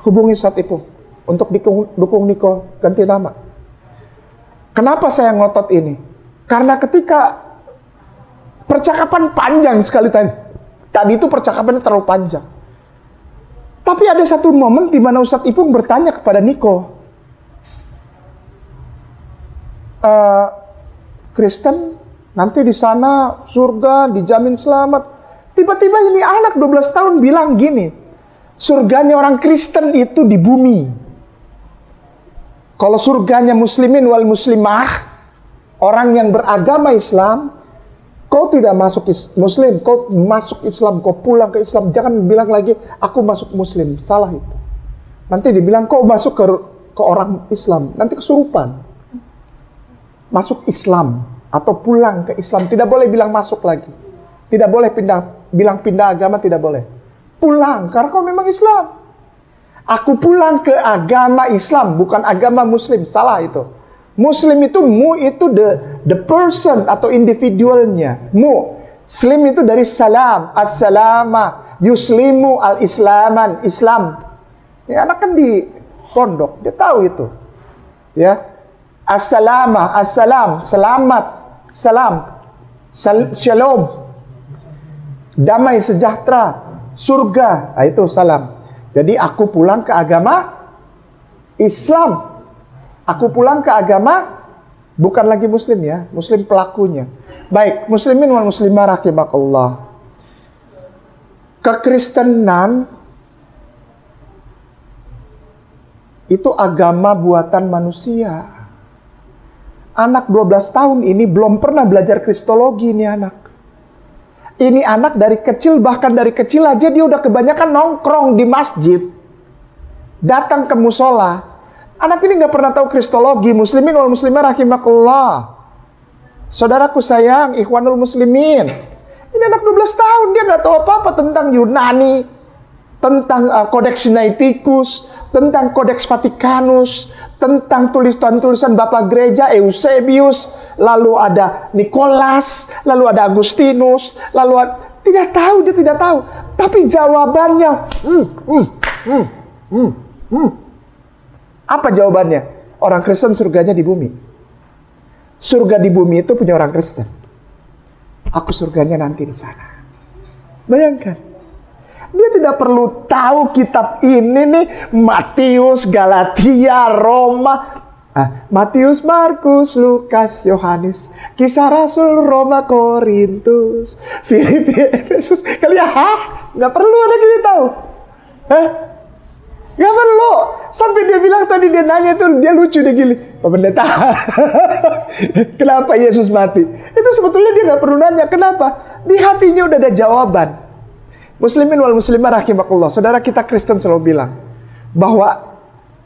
hubungi Ustadz Ipung untuk dukung Niko ganti nama. Kenapa saya ngotot ini? Karena ketika percakapan panjang sekali tadi itu percakapannya terlalu panjang. Tapi ada satu momen di mana Ustadz Ipung bertanya kepada Niko, Kristen nanti di sana surga dijamin selamat. Tiba-tiba ini anak 12 tahun bilang gini, surganya orang Kristen itu di bumi. Kalau surganya muslimin wal muslimah, orang yang beragama Islam, kau tidak masuk Muslim, kau masuk Islam, kau pulang ke Islam. Jangan bilang lagi, aku masuk Muslim. Salah itu. Nanti dibilang, kau masuk ke orang Islam. Nanti kesurupan. Masuk Islam atau pulang ke Islam. Tidak boleh bilang masuk lagi. Tidak boleh bilang pindah agama, tidak boleh. Pulang, karena kau memang Islam. Aku pulang ke agama Islam, bukan agama Muslim. Salah itu. Muslim itu, mu itu the person atau individualnya. Muslim itu dari salam, as-salama, yuslimu al-islaman, Islam. Ya, anak kan di pondok, dia tahu itu. Ya, as-salama, as-salam, selamat, salam, shalom, damai sejahtera, surga. Nah, itu salam. Jadi aku pulang ke agama Islam. Aku pulang ke agama bukan lagi muslim ya, muslim pelakunya. Baik, muslimin wal muslimah rahimakallah. Kekristenan itu agama buatan manusia. Anak 12 tahun ini belum pernah belajar kristologi ini anak. Ini anak dari kecil, bahkan dari kecil aja dia udah kebanyakan nongkrong di masjid. Datang ke musola. Anak ini nggak pernah tahu kristologi. Muslimin wal muslimah rahimakallah. Saudaraku sayang, ikhwanul muslimin. Ini anak 12 tahun, dia nggak tahu apa-apa tentang Yunani, tentang Codex Sinaiticus, tentang Codex Vaticanus, tentang tulisan-tulisan Bapak Gereja, Eusebius, lalu ada Nicholas, lalu ada Agustinus, lalu tidak tahu, dia tidak tahu. Tapi jawabannya, apa jawabannya? Orang Kristen surganya di bumi. Surga di bumi itu punya orang Kristen. Aku surganya nanti di sana. Bayangkan. Dia tidak perlu tahu kitab ini nih, Matius, Galatia, Roma, Matius, Markus, Lukas, Yohanes, Kisah Rasul, Roma, Korintus, Filipi, Efesus. Kalian nggak perlu anak ini tahu. Nggak perlu. Sampai dia bilang tadi, dia nanya itu, dia lucu deh gini. Pak Pendeta, kenapa Yesus mati? Itu sebetulnya dia nggak perlu nanya. Kenapa? Di hatinya udah ada jawaban. Muslimin wal muslimah rahimakumullah. Saudara kita Kristen selalu bilang bahwa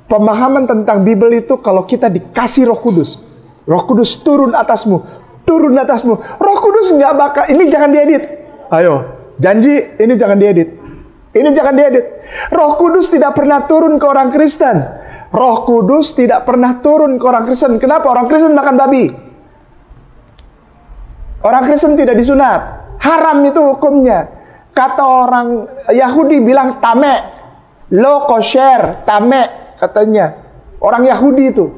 pemahaman tentang Bible itu kalau kita dikasih Roh Kudus turun atasmu, turun atasmu. Roh Kudus nggak bakal, ini jangan diedit. Ayo, janji ini jangan diedit. Ini jangan diedit. Roh Kudus tidak pernah turun ke orang Kristen. Roh Kudus tidak pernah turun ke orang Kristen. Kenapa? Orang Kristen makan babi. Orang Kristen tidak disunat. Haram itu hukumnya. Kata orang Yahudi bilang tame. Lo kosher, tame katanya. Orang Yahudi itu.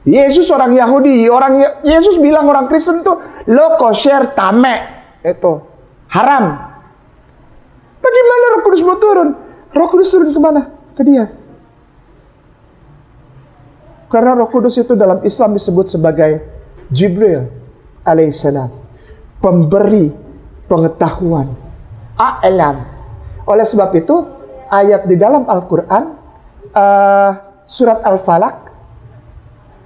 Yesus orang Yahudi. Yesus bilang orang Kristen tuh lo kosher, tame. Itu haram. Bagaimana Roh Kudus mau turun? Roh Kudus turun kemana? Ke dia. Karena Roh Kudus itu dalam Islam disebut sebagai Jibril alaihissalam, pemberi pengetahuan, a'lam. Oleh sebab itu, ayat di dalam Al-Quran, surat Al-Falaq,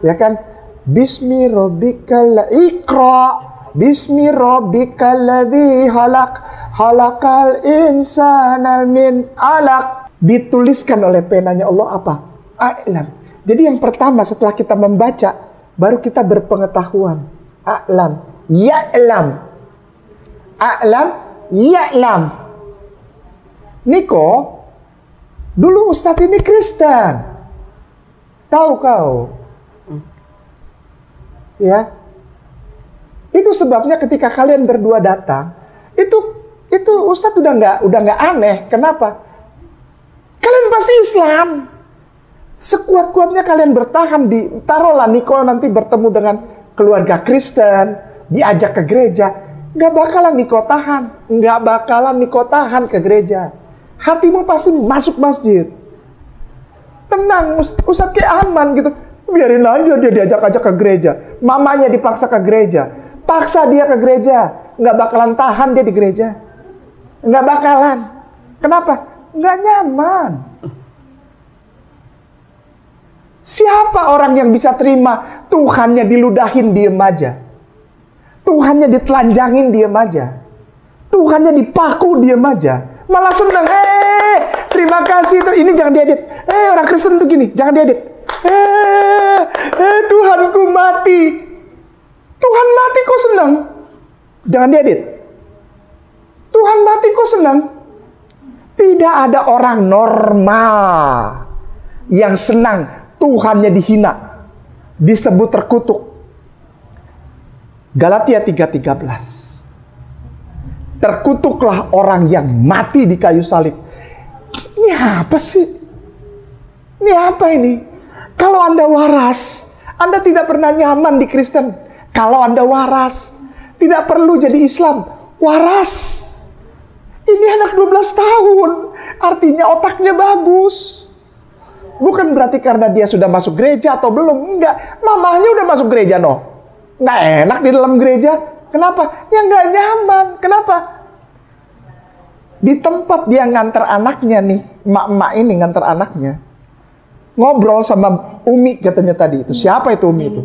ya kan, Bismi rabbikal ikra, Bismi rabbikal ladzi khalaq, khalaqal insana min alaq. Dituliskan oleh penanya Allah apa? A'lam. Jadi yang pertama setelah kita membaca, baru kita berpengetahuan. A'lam, ya'lam. A'lam, ya'lam. Niko, dulu Ustadz ini Kristen. Tahu kau? Ya. Itu sebabnya ketika kalian berdua datang, itu Ustadz udah nggak aneh. Kenapa? Kalian pasti Islam. Sekuat-kuatnya kalian bertahan taruhlah Niko nanti bertemu dengan keluarga Kristen, diajak ke gereja, nggak bakalan Niko tahan ke gereja. Hatimu pasti masuk masjid. Tenang, Ustadz kayak aman gitu. Biarin aja dia diajak-ajak ke gereja. Mamanya dipaksa ke gereja. Paksa dia ke gereja. Nggak bakalan tahan dia di gereja. Nggak bakalan. Kenapa? Nggak nyaman. Siapa orang yang bisa terima Tuhannya diludahin diem aja? Tuhannya ditelanjangin diem aja? Tuhannya dipaku diem aja? Malah senang. Terima kasih. Ini jangan diedit. Orang Kristen tuh gini, jangan diedit. Tuhanku mati. Tuhan mati kok senang? Jangan diedit. Tuhan mati kok senang? Tidak ada orang normal yang senang Tuhannya dihina, disebut terkutuk. Galatia 3:13. Terkutuklah orang yang mati di kayu salib. Ini apa sih? Ini apa ini? Kalau Anda waras, Anda tidak pernah nyaman di Kristen. Kalau Anda waras, tidak perlu jadi Islam. Waras. Ini anak 12 tahun, artinya otaknya bagus. Bukan berarti karena dia sudah masuk gereja atau belum, enggak. Mamahnya udah masuk gereja, no. Nggak enak di dalam gereja. Kenapa? Ya nggak nyaman. Kenapa? Di tempat dia nganter anaknya nih, emak-emak ini nganter anaknya, ngobrol sama Umi katanya tadi itu. Siapa itu Umi itu?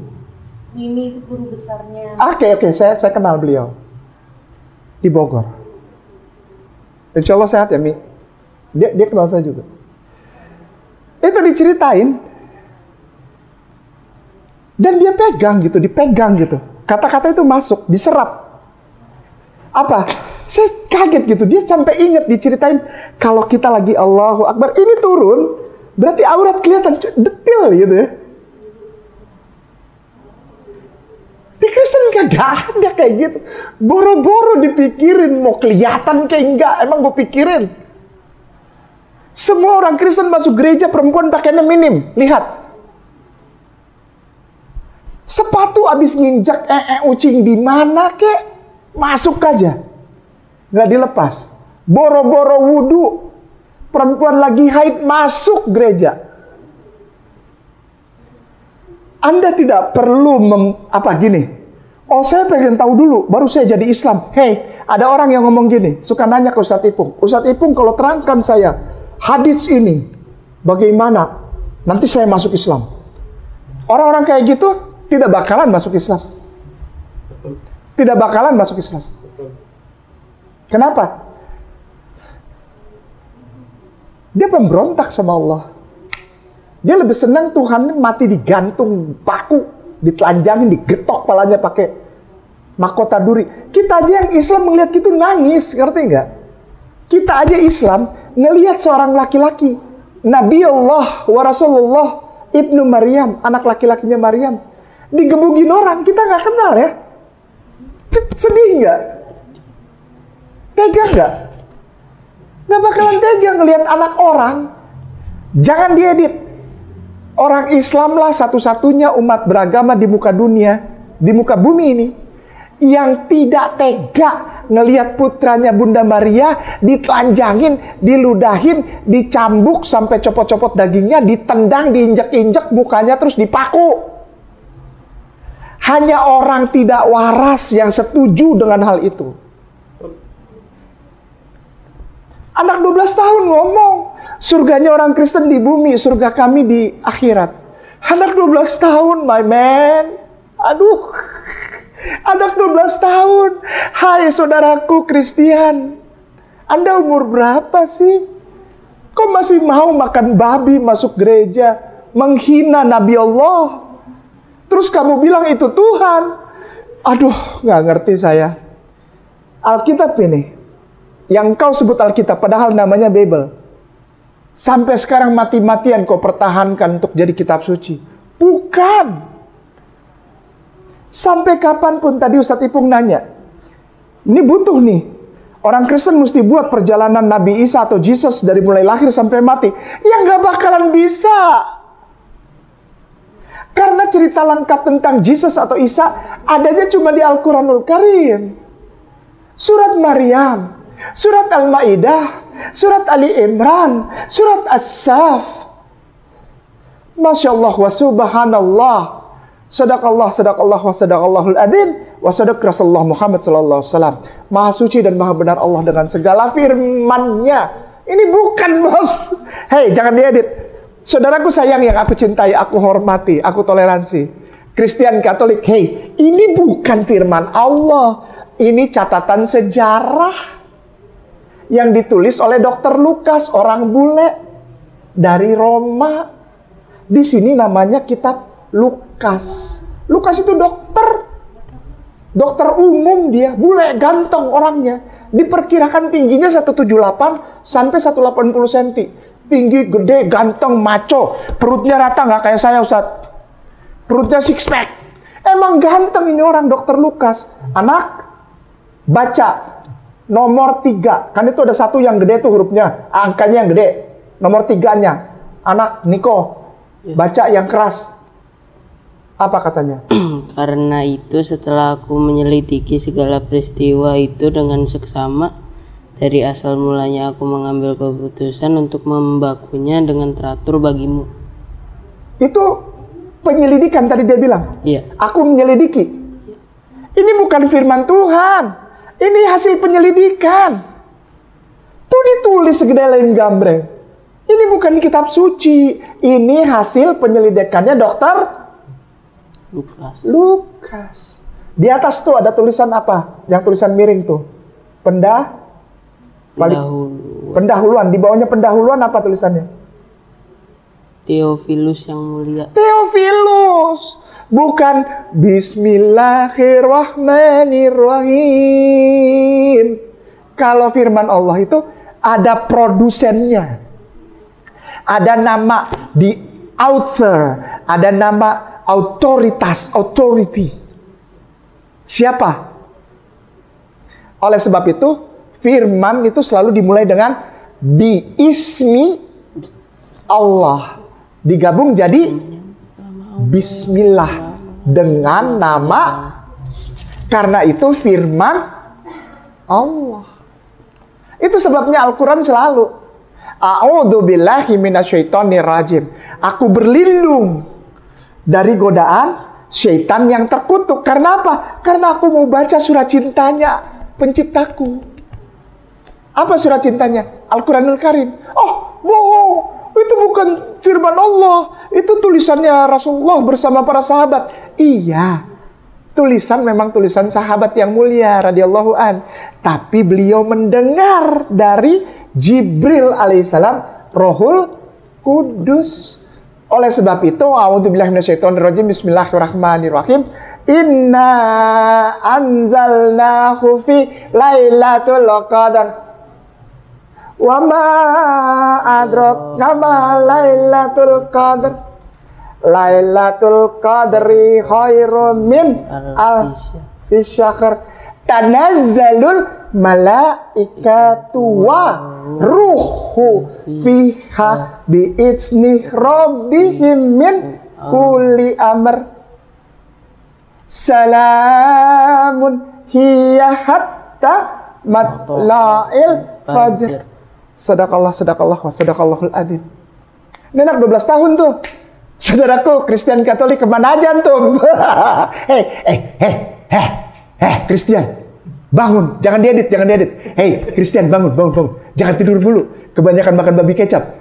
Ini itu guru besarnya. Oke, saya kenal beliau. Di Bogor. Insya Allah sehat ya, Mi. Dia kenal saya juga. Itu diceritain. Dan dia pegang gitu, dipegang gitu. Kata-kata itu masuk, diserap. Apa? Saya kaget gitu. Dia sampai ingat diceritain. Kalau kita lagi Allahu Akbar, ini turun. Berarti aurat kelihatan detil gitu ya. Di Kristen kagak ada kayak gitu. Boro-boro dipikirin mau kelihatan kayak enggak. Emang gue pikirin. Semua orang Kristen masuk gereja perempuan pakaiannya minim. Lihat. Sepatu abis nginjak ucing di mana kek, masuk aja. Nggak dilepas. Boro-boro wudhu. Perempuan lagi haid masuk gereja. Anda tidak perlu gini. Oh, saya pengen tahu dulu, baru saya jadi Islam. Hey, ada orang yang ngomong gini, suka nanya ke Ustadz Ipung. Ustadz Ipung, kalau terangkan saya hadits ini, bagaimana? Nanti saya masuk Islam. Orang-orang kayak gitu tidak bakalan masuk Islam. Tidak bakalan masuk Islam. Kenapa? Dia pemberontak sama Allah. Dia lebih senang Tuhan mati digantung paku, ditelanjangin, digetok palanya pakai mahkota duri. Kita aja yang Islam melihat gitu nangis, ngerti nggak? Kita aja Islam ngelihat seorang laki-laki, Nabi Allah wa Rasulullah Ibnu Maryam, anak laki-lakinya Maryam, digebugin orang, kita nggak kenal ya. Sedih nggak? Tega nggak? Nggak bakalan tega ngelihat anak orang. Jangan diedit. Orang Islam lah satu-satunya umat beragama di muka dunia, di muka bumi ini, yang tidak tega ngelihat putranya Bunda Maria ditelanjangin, diludahin, dicambuk sampai copot-copot dagingnya, ditendang, diinjak-injak mukanya, terus dipaku. Hanya orang tidak waras yang setuju dengan hal itu. Anak 12 tahun ngomong, surganya orang Kristen di bumi, surga kami di akhirat. Anak 12 tahun, my man. Aduh. Anak 12 tahun. Hai saudaraku Kristian. Anda umur berapa sih? Kok masih mau makan babi masuk gereja? Menghina Nabi Allah. Terus kamu bilang itu Tuhan. Aduh, nggak ngerti saya. Alkitab ini. Yang kau sebut Alkitab, padahal namanya Bible. Sampai sekarang mati-matian kau pertahankan untuk jadi kitab suci. Bukan. Sampai kapanpun tadi Ustadz Ipung nanya. Ini butuh nih. Orang Kristen mesti buat perjalanan Nabi Isa atau Jesus dari mulai lahir sampai mati. Ya nggak bakalan bisa. Karena cerita lengkap tentang Jesus atau Isa adanya cuma di Al-Quranul Karim. Surat Maryam. Surat Al-Ma'idah, Surat Ali Imran, Surat As-Saf. Masya Allah wa subhanallah. Sadaqallah, sadaqallah wa sadaqallahul adin. Wa sadaq Rasulullah Muhammad sallallahu alaihi wasallam. Maha suci dan maha benar Allah dengan segala firman-Nya. Ini bukan, bos. Hei, jangan diedit. Saudaraku sayang yang aku cintai, aku hormati, aku toleransi. Kristen, Katolik, hei, ini bukan firman Allah. Ini catatan sejarah yang ditulis oleh Dr. Lukas, orang bule dari Roma. Di sini namanya kitab Lukas. Lukas itu dokter umum dia, bule ganteng orangnya. Diperkirakan tingginya 178 sampai 180 cm. Tinggi, gede, ganteng, maco. Perutnya rata nggak kayak saya, Ustadz. Perutnya six pack. Emang ganteng ini orang Dr. Lukas. Anak, baca nomor 3, kan itu ada satu yang gede tuh hurufnya, angkanya yang gede. Nomor 3-nya, anak Niko, baca yang keras. Apa katanya? Karena itu setelah aku menyelidiki segala peristiwa itu dengan seksama Dari asal mulanya aku mengambil keputusan untuk membakunya dengan teratur bagimu. Itu penyelidikan tadi dia bilang. Iya. Aku menyelidiki. Ini bukan firman Tuhan. Ini hasil penyelidikan. Tuh ditulis segede lem gambreng. Ini bukan kitab suci. Ini hasil penyelidikannya dokter Lukas. Di atas tuh ada tulisan apa? Yang tulisan miring tuh. Pendahuluan. Di bawahnya pendahuluan apa tulisannya? Theophilus yang mulia. Theophilus. Bukan Bismillahirrahmanirrahim. Kalau firman Allah itu ada produsennya. Ada nama di author. Ada nama authority. Siapa? Oleh sebab itu, firman itu selalu dimulai dengan bi ismi Allah. Digabung jadi Bismillah, dengan nama. Karena itu firman Allah. Itu sebabnya Al-Quran selalu A'udzubillahi minasyaitonirrajim. Aku berlindung dari godaan syaitan yang terkutuk. Karena apa? Karena aku mau baca surat cintanya penciptaku. Apa surat cintanya? Al-Quranul Karim. Oh, bohong. Itu bukan firman Allah. Itu tulisannya Rasulullah bersama para sahabat. Iya. Tulisan memang tulisan sahabat yang mulia radhiyallahu an. Tapi beliau mendengar dari Jibril alaihissalam, Rohul Kudus. Oleh sebab itu, a'udzubillahi minasyaitonirrajim, bismillahirrahmanirrahim. Inna anzalnahu fi lailatul qadar. Wa ma adraka ma lailatul qadar. Lailatul qadri khairum min alfi syahr. Tanazzalul malaikatu wa ruhu fiha bi'izni rabbihim min kulli amr. Salamun hiya hatta matla'il fajr. Sadaqallah wa sadaqallahul adzim. Ini anak 12 tahun tuh. Saudaraku Kristen Katolik kemana aja antum? Kristen, bangun, jangan diedit. Hei, Kristen, bangun. Jangan tidur dulu, kebanyakan makan babi kecap.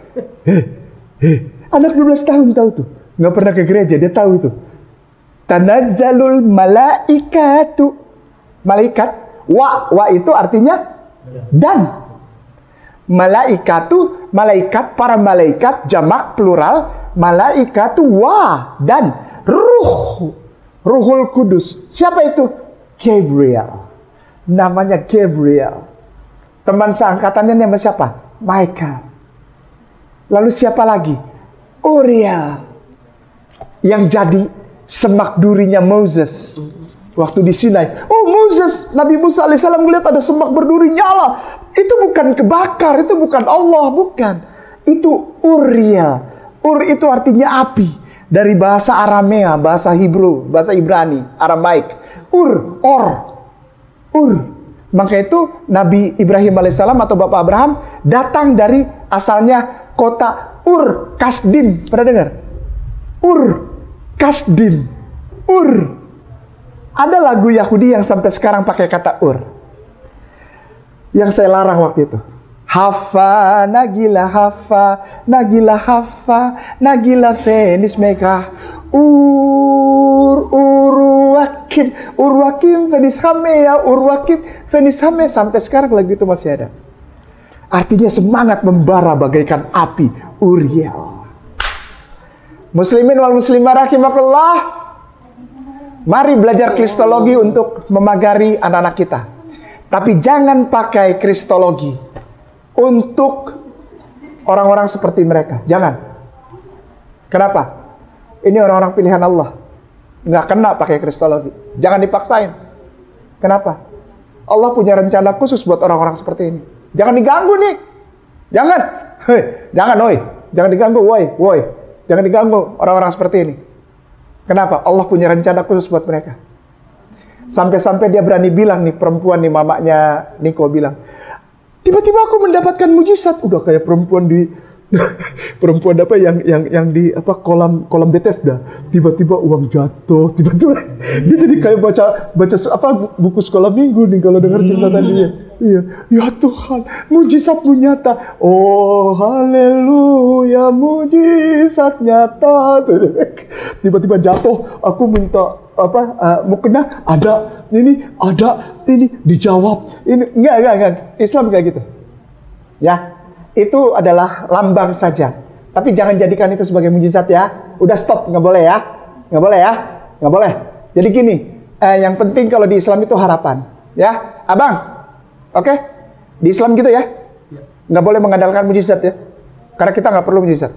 Anak 12 tahun tahu tuh, nggak pernah ke gereja, dia tahu itu. Tanazzalul malaikatu. Malaikat, wa itu artinya dan. Malaikatu, malaikat, para malaikat, jamak plural, malaikatu wa dan Ruhul Kudus. Siapa itu? Gabriel. Namanya Gabriel. Teman seangkatannya nama siapa? Michael. Lalu siapa lagi? Uriel. Yang jadi semak durinya Moses waktu di Sinai. Oh, Moses, Nabi Musa alaihissalam melihat ada semak berduri nyala. Itu bukan kebakar, itu bukan Allah, bukan. Itu Uriel. Ur itu artinya api. Dari bahasa Aramea, bahasa Hebrew, bahasa Ibrani, Aramaik. Ur. Maka itu Nabi Ibrahim alaihissalam atau Bapak Abraham datang dari asalnya kota Ur Kasdim. Pernah dengar? Ur Kasdim. Ur. Ada lagu Yahudi yang sampai sekarang pakai kata Ur. Yang saya larang waktu itu. Hafa, nagila fenis mekah. Urwakim fenis hame ya, urwakim fenis hame. Sampai sekarang lagu itu masih ada. Artinya semangat membara bagaikan api. Uriel. Muslimin wal muslimah rahimakumullah. Mari belajar kristologi untuk memagari anak-anak kita. Tapi jangan pakai kristologi untuk orang-orang seperti mereka. Jangan. Kenapa? Ini orang-orang pilihan Allah. Nggak kena pakai kristologi. Jangan dipaksain. Kenapa? Allah punya rencana khusus buat orang-orang seperti ini. Jangan diganggu nih. Jangan. Jangan, oi. Jangan diganggu, woi. Jangan diganggu orang-orang seperti ini. Kenapa? Allah punya rencana khusus buat mereka. Sampai-sampai dia berani bilang nih, perempuan nih, mamanya Niko bilang, Tiba-tiba aku mendapatkan mujizat, udah kayak perempuan di perempuan apa yang di apa kolam Bethesda. Tiba-tiba uang jatuh, tiba-tiba dia jadi kayak baca apa buku sekolah minggu nih kalau dengar cerita tadi ya. Iya, ya Tuhan, mujizatmu nyata. Oh, haleluya, mujizat nyata. Tiba-tiba jatuh, aku minta apa mukena ada ini dijawab. Ini enggak. Islam kayak gitu. Ya, itu adalah lambang saja. Tapi jangan jadikan itu sebagai mujizat ya. Udah stop, nggak boleh ya. Nggak boleh ya. Nggak boleh. Jadi gini, yang penting kalau di Islam itu harapan. Ya, Abang. Oke? Di Islam gitu ya. Nggak boleh mengandalkan mujizat ya. Karena kita nggak perlu mujizat.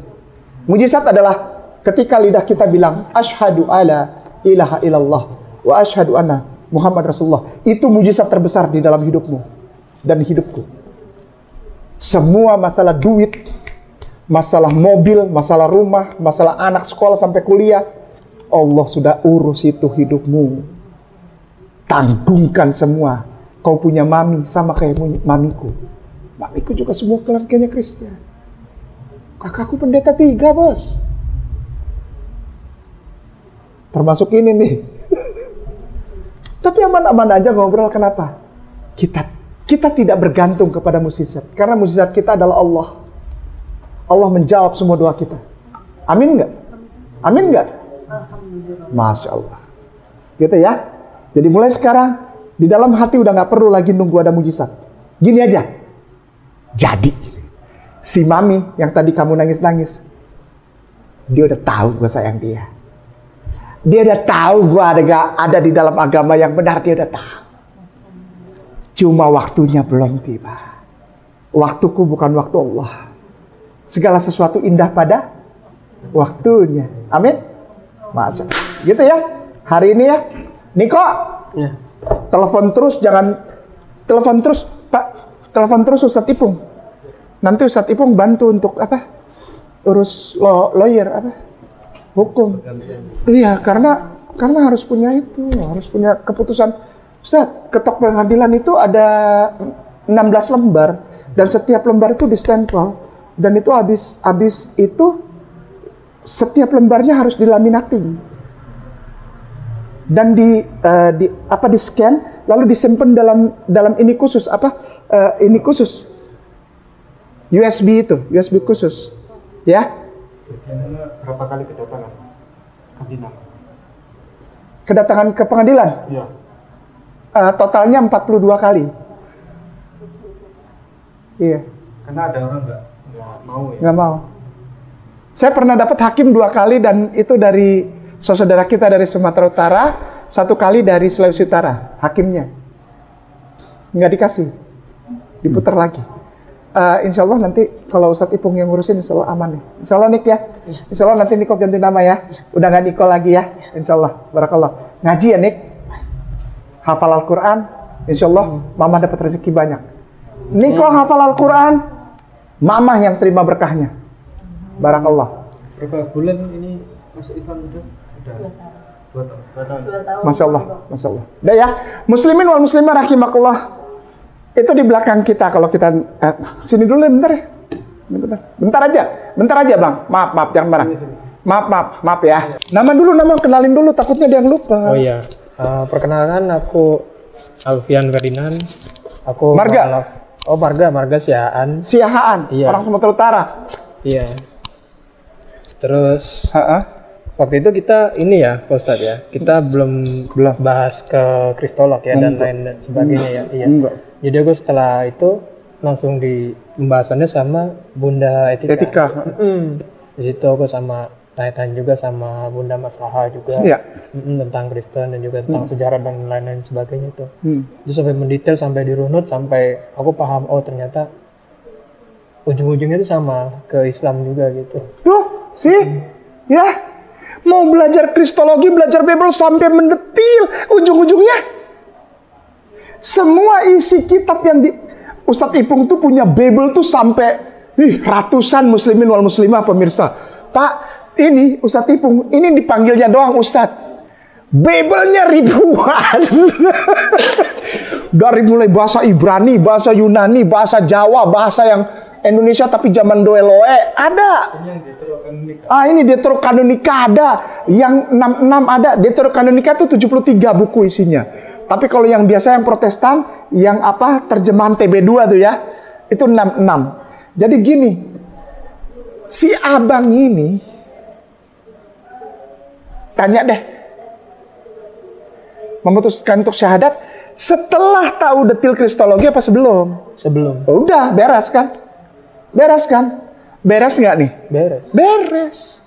Mujizat adalah ketika lidah kita bilang, Asyhadu alla ilaha illallah wa asyhadu anna Muhammad Rasulullah. Itu mujizat terbesar di dalam hidupmu dan hidupku. Semua masalah duit, masalah mobil, masalah rumah, masalah anak sekolah sampai kuliah, Allah sudah urus itu hidupmu. Tanggungkan semua. Kau punya mami sama kayak mamiku. Mamiku juga semua keluarganya Kristen. Kakakku pendeta 3, bos. Termasuk ini nih. Tapi aman-aman aja ngobrol, kenapa? Kita tidak bergantung kepada mukjizat. Karena mukjizat kita adalah Allah. Allah menjawab semua doa kita. Amin nggak? Amin nggak? Masya Allah. Gitu ya. Jadi mulai sekarang, di dalam hati udah nggak perlu lagi nunggu ada mukjizat. Gini aja. Jadi, si mami yang tadi kamu nangis-nangis, dia udah tahu gue sayang dia. Dia udah tahu gue ada di dalam agama yang benar, dia udah tahu. Cuma waktunya belum tiba. Waktuku bukan waktu Allah. Segala sesuatu indah pada waktunya. Amin. Masya Allah. Gitu ya. Hari ini ya. Niko. Ya. Telepon terus, jangan telepon terus, Pak. Telepon terus Ustadz Ipung. Nanti Ustadz Ipung bantu untuk apa? Urus lawyer apa? Hukum. Iya, karena harus punya itu, harus punya keputusan. Ustadz, ketok pengadilan itu ada 16 lembar dan setiap lembar itu di-stempel dan itu habis itu setiap lembarnya harus dilaminating dan di scan lalu disimpan dalam ini khusus ini khusus USB khusus ya. Berapa kali kedatangan ke pengadilan? Iya. Totalnya 42 kali. Iya. Karena ada orang nggak mau ya. Nggak mau. Saya pernah dapat hakim 2 kali dan itu dari saudara kita dari Sumatera Utara, 1 kali dari Sulawesi Utara, hakimnya. Nggak dikasih. Diputar lagi. Insya Allah nanti kalau Ustadz Ipung yang ngurusin, insya Allah aman ya. Insya Allah Nik ya. Insya Allah nanti Niko ganti nama ya. Udah nggak Niko lagi ya. Insya Allah. Barakallah. Ngaji ya Nik. Hafal Al-Quran. Insya Allah Mama dapat rezeki banyak. Niko hafal Al-Quran. Mama yang terima berkahnya. Barakallah. Berapa bulan ini masuk Islam itu? Sudah 2 tahun. Masya Allah. Masya Allah. Udah ya. Muslimin wal muslimah rahimakumullah. Itu di belakang kita kalau kita sini dulu bentar ya. Bentar aja Bang. Maaf jangan marah. Maaf ya. Nama kenalin dulu, takutnya dia yang lupa. Oh iya. Perkenalkan, aku Alfian Ferdinand. Aku Marga. Marga Siahaan. Siahaan. Iya. Orang Sumatera Utara. Iya. Terus waktu itu kita ini ya, Pak Ustadz ya. Kita belum bahas ke kristolog ya dan lain dan sebagainya ya. Iya. Enggak. Jadi aku setelah itu langsung di pembahasannya sama Bunda Etika. Di situ aku tanya-tanya juga sama Bunda Maslaha juga. Iya. Tentang Kristen dan juga tentang sejarah dan lain-lain sebagainya itu. Itu sampai mendetail, sampai dirunut, sampai aku paham, oh ternyata ujung-ujungnya itu sama ke Islam juga gitu. Tuh, sih, ya mau belajar kristologi, belajar Bible sampai mendetil ujung-ujungnya. Semua isi kitab yang Ustadz Ipung tuh punya Bible tuh sampai ratusan muslimin wal muslimah pemirsa. Pak, ini Ustadz Ipung, ini dipanggilnya doang Ustadz. Bible-nya ribuan. Dari mulai bahasa Ibrani, bahasa Yunani, bahasa Jawa, bahasa yang Indonesia tapi zaman Doeloe ada. Ini Deuterokanonika ada. Yang 66 ada. Deuterokanonika itu 73 buku isinya. Tapi kalau yang biasa yang Protestan, yang terjemahan TB2 tuh ya, itu 66. Jadi gini, si abang ini tanya deh, memutuskan untuk syahadat setelah tahu detil kristologi apa sebelum? Sebelum. Udah beres kan? Beres kan? Beres nggak nih? Beres. Beres.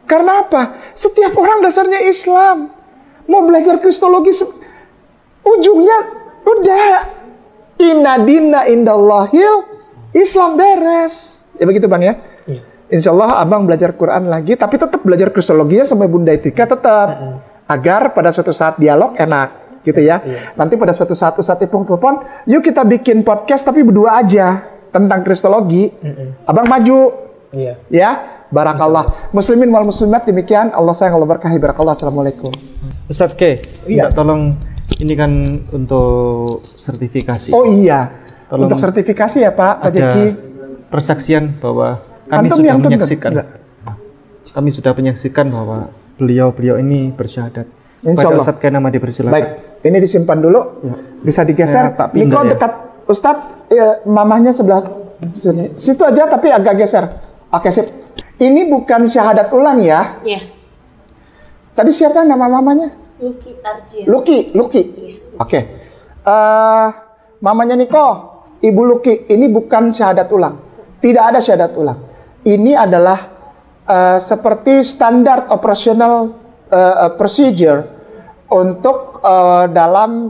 Karena apa? Setiap orang dasarnya Islam. Mau belajar kristologi ujungnya udah inna dina indallahil Islam, beres. Ya begitu Bang ya? Iya. Insya Allah abang belajar Quran lagi, tapi tetap belajar kristologinya sampai Bunda Etika tetap. Agar pada suatu saat dialog enak gitu ya. Nanti pada suatu saat Ustadz Ipung telepon, yuk kita bikin podcast tapi berdua aja tentang kristologi. Abang maju. Iya. Ya, barakallah. Muslimin wal muslimat, demikian. Allah sayang, Allah berkahi. Barakallah. Assalamualaikum. Ustadz K, Iya. minta tolong, ini kan untuk sertifikasi. Oh iya. Tolong, Untuk sertifikasi ya Pak ada Jeki. persaksian bahwa kami Antum sudah yang menyaksikan. enggak? Kami sudah menyaksikan bahwa beliau ini bersyahadat. Insya Pada Allah. Ustadz K nama dipersilakan. Baik, ini disimpan dulu. Bisa digeser. Saya tak pindah Niko ya. dekat Ustadz, mamahnya sebelah sini. Situ aja tapi agak geser. Oke, sip. Ini bukan syahadat ulang ya. Iya. Tadi siapa nama mamanya? Luki Arjia. Luki. Oke. Mamanya Niko, Ibu Luki, ini bukan syahadat ulang. Tidak ada syahadat ulang. Ini adalah seperti standar operational procedure untuk dalam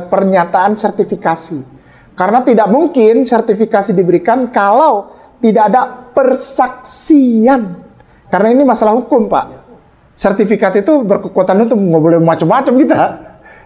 pernyataan sertifikasi. Karena tidak mungkin sertifikasi diberikan kalau tidak ada persaksian. Karena ini masalah hukum, Pak. Sertifikat itu berkekuatan untuk nggak boleh macam-macam kita.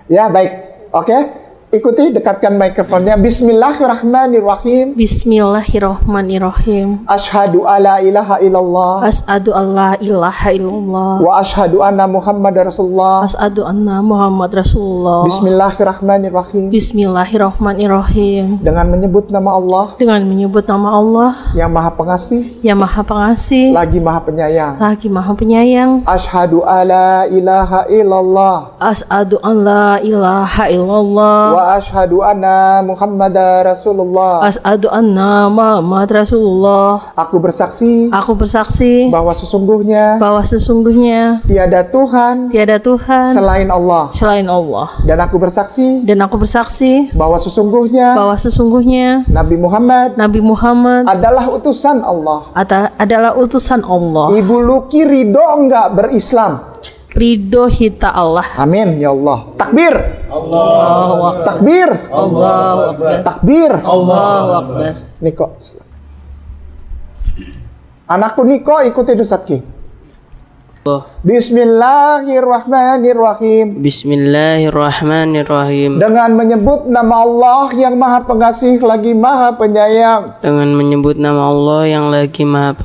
Ya, baik. Oke. Ikuti, dekatkan mikrofonnya. Bismillahirrahmanirrahim. Bismillahirrahmanirrahim. Asyhadu alla ilaha illallah. As'adu alla ilaha illallah. Wa asyhadu anna Muhammad Rasulullah. As'adu anna Muhammad Rasulullah. Bismillahirrahmanirrahim. Bismillahirrahmanirrahim. Dengan menyebut nama Allah Dengan menyebut nama Allah yang Maha Pengasih, yang Maha Pengasih, lagi Maha Penyayang. lagi Maha Penyayang. Asyhadu alla ilaha illallah. As'adu an la ilaha illallah. Wa asyhadu anna Muhammad Rasulullah. As'adu anna Muhammad Rasulullah. Aku bersaksi Aku bersaksi bahwa sesungguhnya bahwa sesungguhnya tiada Tuhan tiada Tuhan selain Allah. selain Allah. Dan aku bersaksi Dan aku bersaksi bahwa sesungguhnya Nabi Muhammad adalah utusan Allah. adalah utusan Allah. Ibu Luki ridho enggak berislam? Ridho hita Allah. Amin ya Allah. Takbir. Allahu Akbar. Takbir. Allahu Akbar. Takbir. Allahu Akbar. Niko. Anakku Niko ikuti Ustadz Ki. Bismillahirrahmanirrahim. Bismillahirrahmanirrahim. Dengan menyebut nama Allah yang Maha Pengasih lagi Maha Penyayang. Dengan menyebut nama Allah yang lagi Maha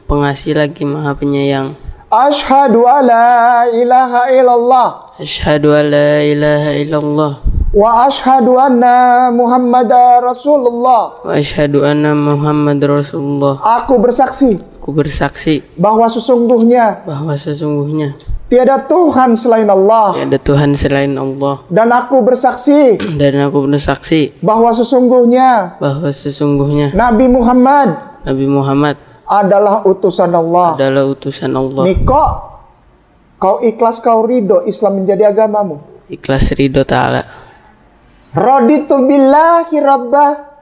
Pengasih lagi Maha Penyayang. Asyhadu alla ilaha illallah. Asyhadu an la ilaha illallah. Wa asyhadu anna Muhammad Rasulullah. Wa asyhadu anna Muhammad Rasulullah. Aku bersaksi Aku bersaksi bahwa sesungguhnya bahwa sesungguhnya tiada Tuhan selain Allah. tiada Tuhan selain Allah. Dan aku bersaksi Dan aku bersaksi bahwa sesungguhnya bahwa sesungguhnya Nabi Muhammad Nabi Muhammad adalah utusan Allah. adalah utusan Allah. Niko, kau ikhlas, kau ridho Islam menjadi agamamu. Ikhlas ridho ta'ala. Raditu billahi rabbah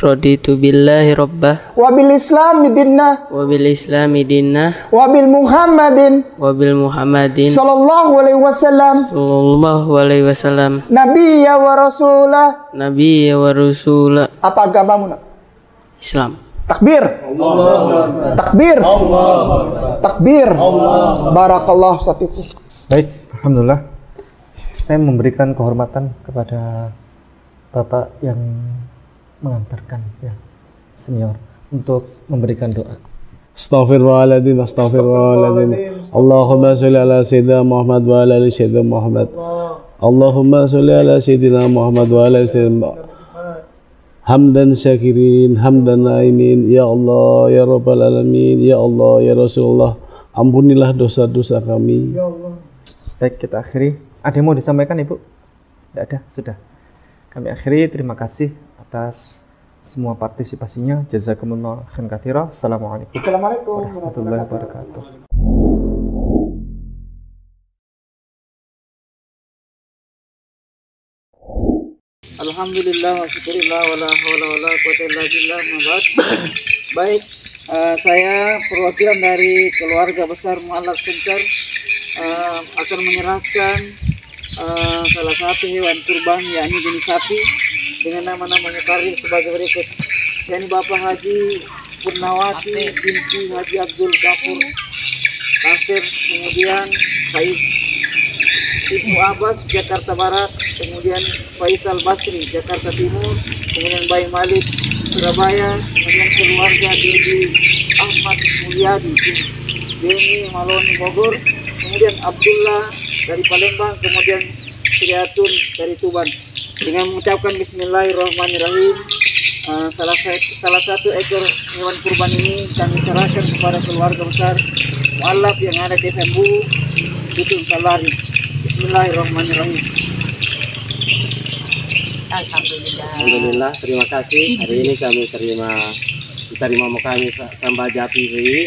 Raditu billahi rabbah wa bil islami dinnah wa bil islami dinnah wa bil Muhammadin wa bil Muhammadin sallallahu alaihi wasallam sallallahu alaihi wasallam nabiyya wa rasulah. nabiyya wa rasula. Apa agamamu, Nak? Islam. Takbir. Takbir. Takbir. Barakallah Ustaz itu. Baik, alhamdulillah. Saya memberikan kehormatan kepada Bapak yang mengantarkan ya senior untuk memberikan doa. Astaghfirullahaladzim. Allahumma sholli ala sayyidina Muhammad wa ala ali sayyidina Muhammad. Allahumma sholli ala sayyidina Muhammad wa ala sayyidina hamdan syakirin, hamdan naimin, ya Allah, ya Rabbal Alamin, ya Allah, ya Rasulullah, ampunilah dosa-dosa kami. Baik, kita akhiri. Ada yang mau disampaikan Ibu? Tidak ada, sudah. Kami akhiri, terima kasih atas semua partisipasinya. Jazakumullah khairan katsira. Assalamualaikum warahmatullahi wabarakatuh. Alhamdulillah wa syukurillah wa la hawla wa la quwwata illa billah. Baik, saya perwakilan dari keluarga besar Mu'allaf Center akan menyerahkan salah satu hewan kurban, yakni jenis sapi dengan nama-namanya karib sebagai berikut. Yakni Bapak Haji Purnawati binti Haji Abdul Ghafur Nasir, kemudian Ibnu Abbas Jakarta Barat, kemudian Faisal Basri Jakarta Timur, kemudian Bayi Malik Surabaya, kemudian keluarga Dedi Ahmad Mulyadi Beni Maloni Bogor, kemudian Abdullah dari Palembang, kemudian Sriatun dari Tuban. Dengan mengucapkan Bismillahirrahmanirrahim, salah satu ekor hewan kurban ini kami serahkan kepada keluarga besar Mu'allaf yang ada di Desa Bulu, Dusun Salari. Bismillahirrahmanirrahim. Alhamdulillah, terima kasih. Hari ini kami diterima kami Sambal Jati ini.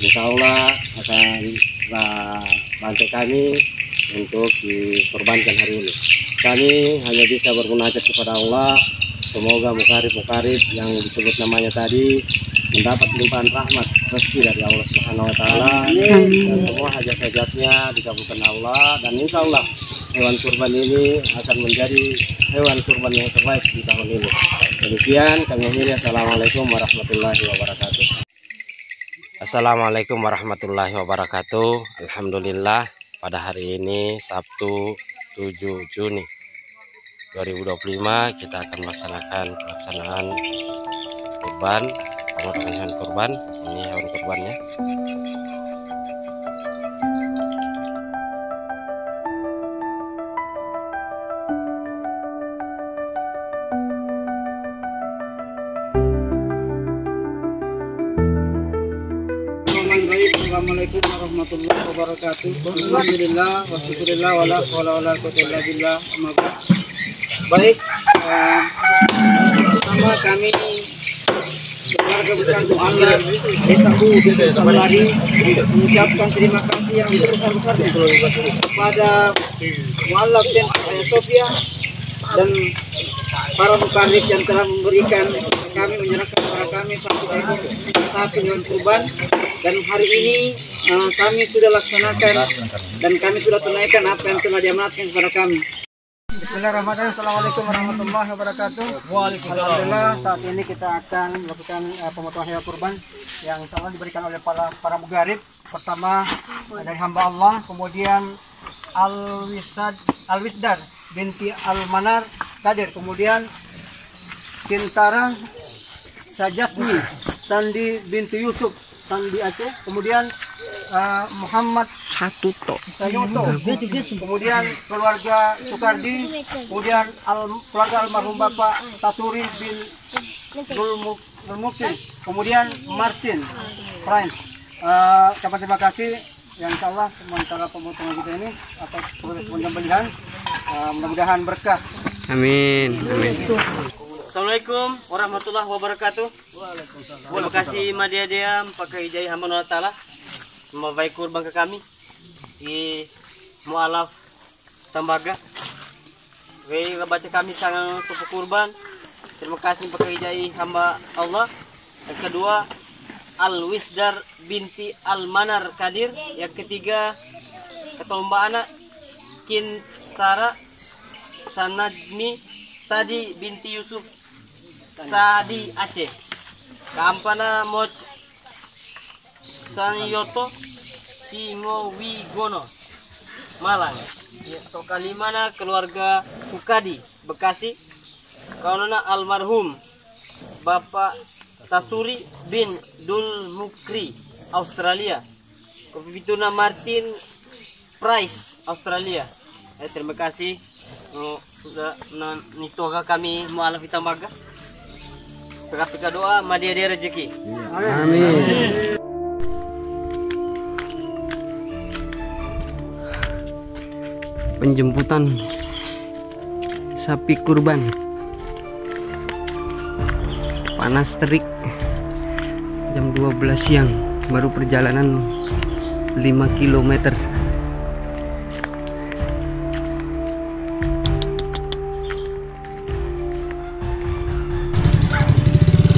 Insya Allah akan bantu kami untuk dikorbankan hari ini. Kami hanya bisa bermunajat kepada Allah. Semoga mukarib yang disebut namanya tadi mendapat limpahan rahmat rezeki dari Allah Subhanahu wa taala, dan semua hajat-hajatnya dikabulkan Allah, dan insya Allah hewan kurban ini akan menjadi hewan kurban yang terbaik di tahun ini. Demikian kami akhiri. Assalamualaikum warahmatullahi wabarakatuh. Assalamualaikum warahmatullahi wabarakatuh. Alhamdulillah, pada hari ini Sabtu 7 Juni 2025 kita akan melaksanakan pelaksanaan kurban, pemotongan hewan kurban. Ini hewan kurbannya. Assalamualaikum warahmatullahi wabarakatuh. Alhamdulillah wa syukurillah wa la hawla wa la quwwata illa billah. Baik, pertama kami keluarga besar Mu'allaf Desa Bulu Dusun Salari mengucapkan terima kasih yang sebesar-besarnya kepada Mu'allaf Center Ayah Sofia dan para mukarib yang telah memberikan kami, menyerahkan kepada kami satu hewan kurban, dan hari ini kami sudah laksanakan dan kami sudah tunaikan apa yang telah diamanatkan kepada kami. Bismillahirrahmanirrahim. Assalamualaikum warahmatullahi wabarakatuh. Alhamdulillah, saat ini kita akan melakukan pemotongan hewan kurban yang insya Allah diberikan oleh para mugarib. Pertama dari hamba Allah, kemudian Al-Wisdar binti Al-Manar Kadir, kemudian Kintara Sajasmi Sandi binti Yusuf Sandi Aceh, kemudian Muhammad Sayuto, kemudian keluarga Sukardi, kemudian keluarga almarhum Bapak Tasuri bin Zulmukti, kemudian Martin Frank. Ucapan terima kasih yang insya Allah sementara pemotongan kita ini atas mudah-mudahan mudah-mudahan berkah. Amin. Amin. Assalamualaikum warahmatullahi wabarakatuh. Terima kasih Madiadea pakai hijai hamba Allah Ta'ala membaik kurban ke kami di Mu'allaf Tambaga. Baca kami sangat untuk kurban. Terima kasih pakai hijai hamba Allah. Yang kedua Al-Wisdar binti Al-Manar Kadir. Yang ketiga ketua anak Kintara Sanadmi Sadi binti Yusuf Sadi Aceh. Kampana Moch Sanyoto Singowigono Malang. So kalimana keluarga Sukadi Bekasi. Kaunana almarhum Bapak Tasuri bin Dul Mukri Australia. Kopituna Martin Price Australia. Terima kasih. sudah nitoga kami mualaf Itambaga. Pika doa madia dia rezeki. Amin. Penjemputan sapi kurban. Panas terik. Jam 12 siang, baru perjalanan 5 km.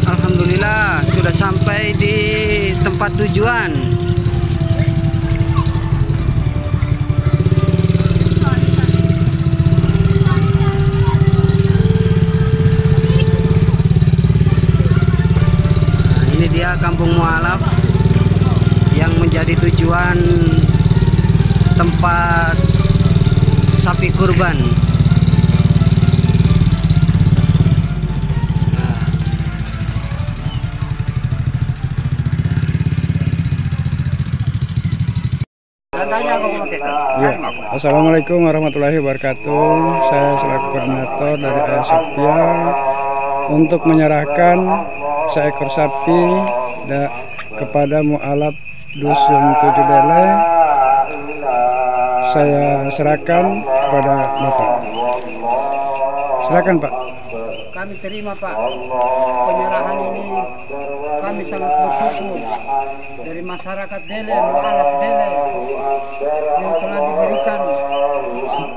Alhamdulillah sudah sampai di tempat tujuan. Ini dia Kampung Mualaf yang menjadi tujuan tempat sapi kurban. Ya. Assalamualaikum warahmatullahi wabarakatuh. Saya selaku koordinator dari Ayah Sofia untuk menyerahkan seekor sapi kepada mualaf Dusun 7 Dele. Saya serahkan kepada Bapak. Silakan Pak. Kami terima Pak penyerahan ini, kami sangat bersyukur dari masyarakat Dele, mualaf Dele yang telah diberikan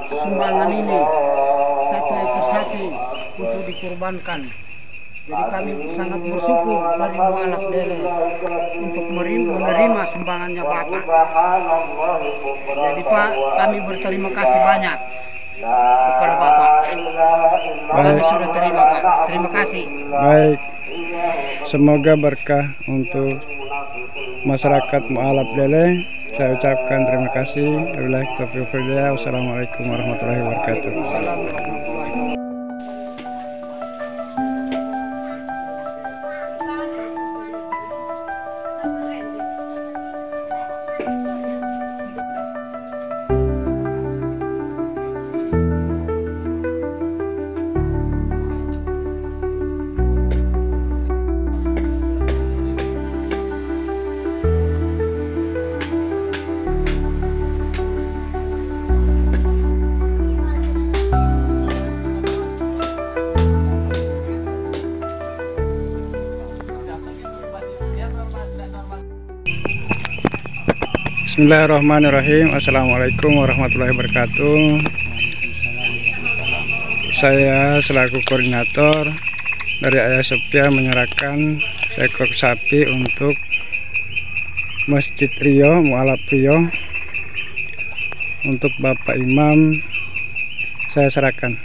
sumbangan ini 1 ekor sapi untuk dikurbankan. Jadi kami sangat bersyukur dari mualaf Dele untuk menerima sumbangannya Bapak. Jadi Pak, kami berterima kasih banyak kepada Bapak. Kami sudah terima Pak. Terima kasih. Baik. Semoga berkah untuk masyarakat mualaf Dele. Saya ucapkan terima kasih. Wassalamualaikum warahmatullahi wabarakatuh. Bismillahirrahmanirrahim. Assalamualaikum warahmatullahi wabarakatuh. Saya selaku koordinator dari Ayah Sofia menyerahkan seekor sapi untuk Masjid Rio, Mualaf Rio, untuk Bapak Imam. Saya serahkan.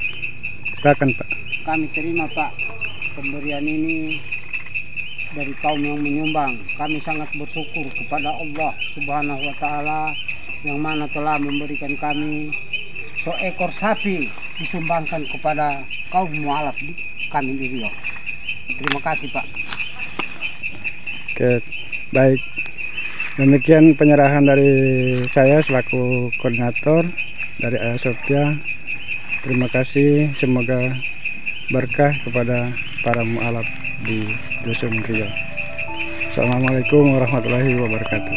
Silakan Pak. Kami terima Pak pemberian ini dari kaum yang menyumbang. Kami sangat bersyukur kepada Allah Subhanahu wa Ta'ala yang mana telah memberikan kami seekor sapi disumbangkan kepada kaum mualaf kami di Rio. Terima kasih Pak. Oke, baik. Demikian penyerahan dari saya selaku koordinator dari Ayah Sofia. Terima kasih, semoga berkah kepada para mualaf di Dusun Rio. Assalamualaikum warahmatullahi wabarakatuh.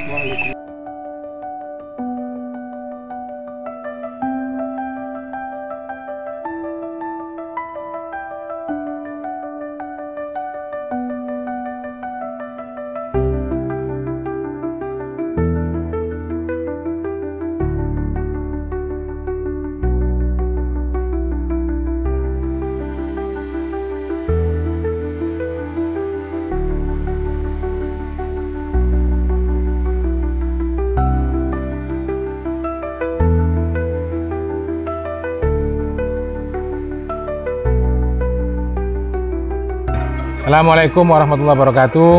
Assalamualaikum warahmatullahi wabarakatuh.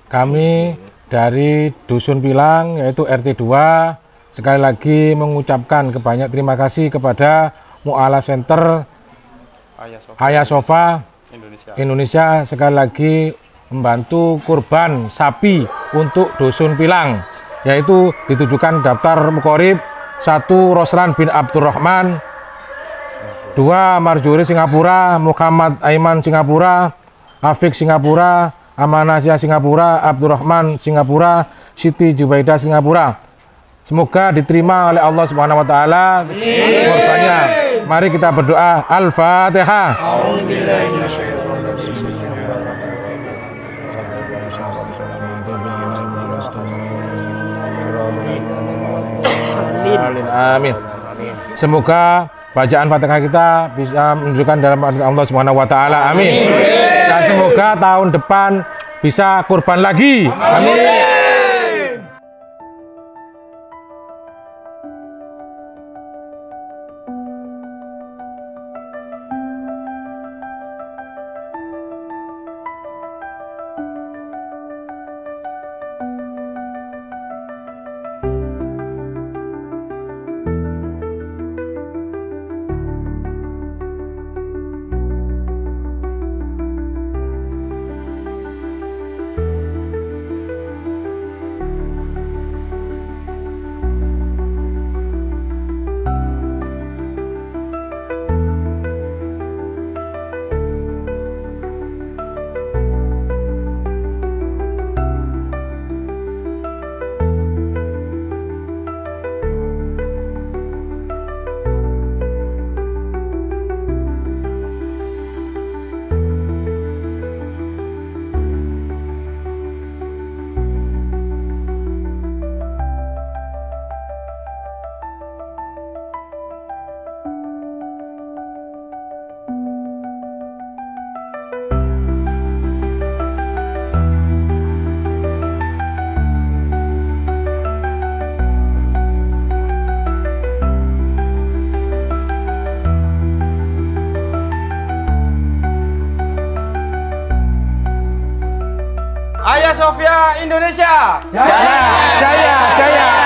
Kami dari Dusun Pilang yaitu RT 2 sekali lagi mengucapkan banyak terima kasih kepada Mualaf Center Ayah Sofia Indonesia sekali lagi membantu kurban sapi untuk Dusun Pilang, yaitu ditujukan daftar mukorib 1 Roslan bin Abdurrahman, 2 Marjorie Singapura, Muhammad Aiman Singapura, Afik Singapura, Amanasya Singapura, Abdurrahman Singapura, Siti Jubaidah Singapura. Semoga diterima oleh Allah Subhanahu wa taala korbannya. Mari kita berdoa. Al-Fatihah. Amin. Semoga bacaan Fatihah kita bisa menunjukkan dalam Allah Subhanahu wa taala. Amin. Dan semoga tahun depan bisa kurban lagi. Amin. Hagia Sophia Indonesia. Jaya, jaya, jaya.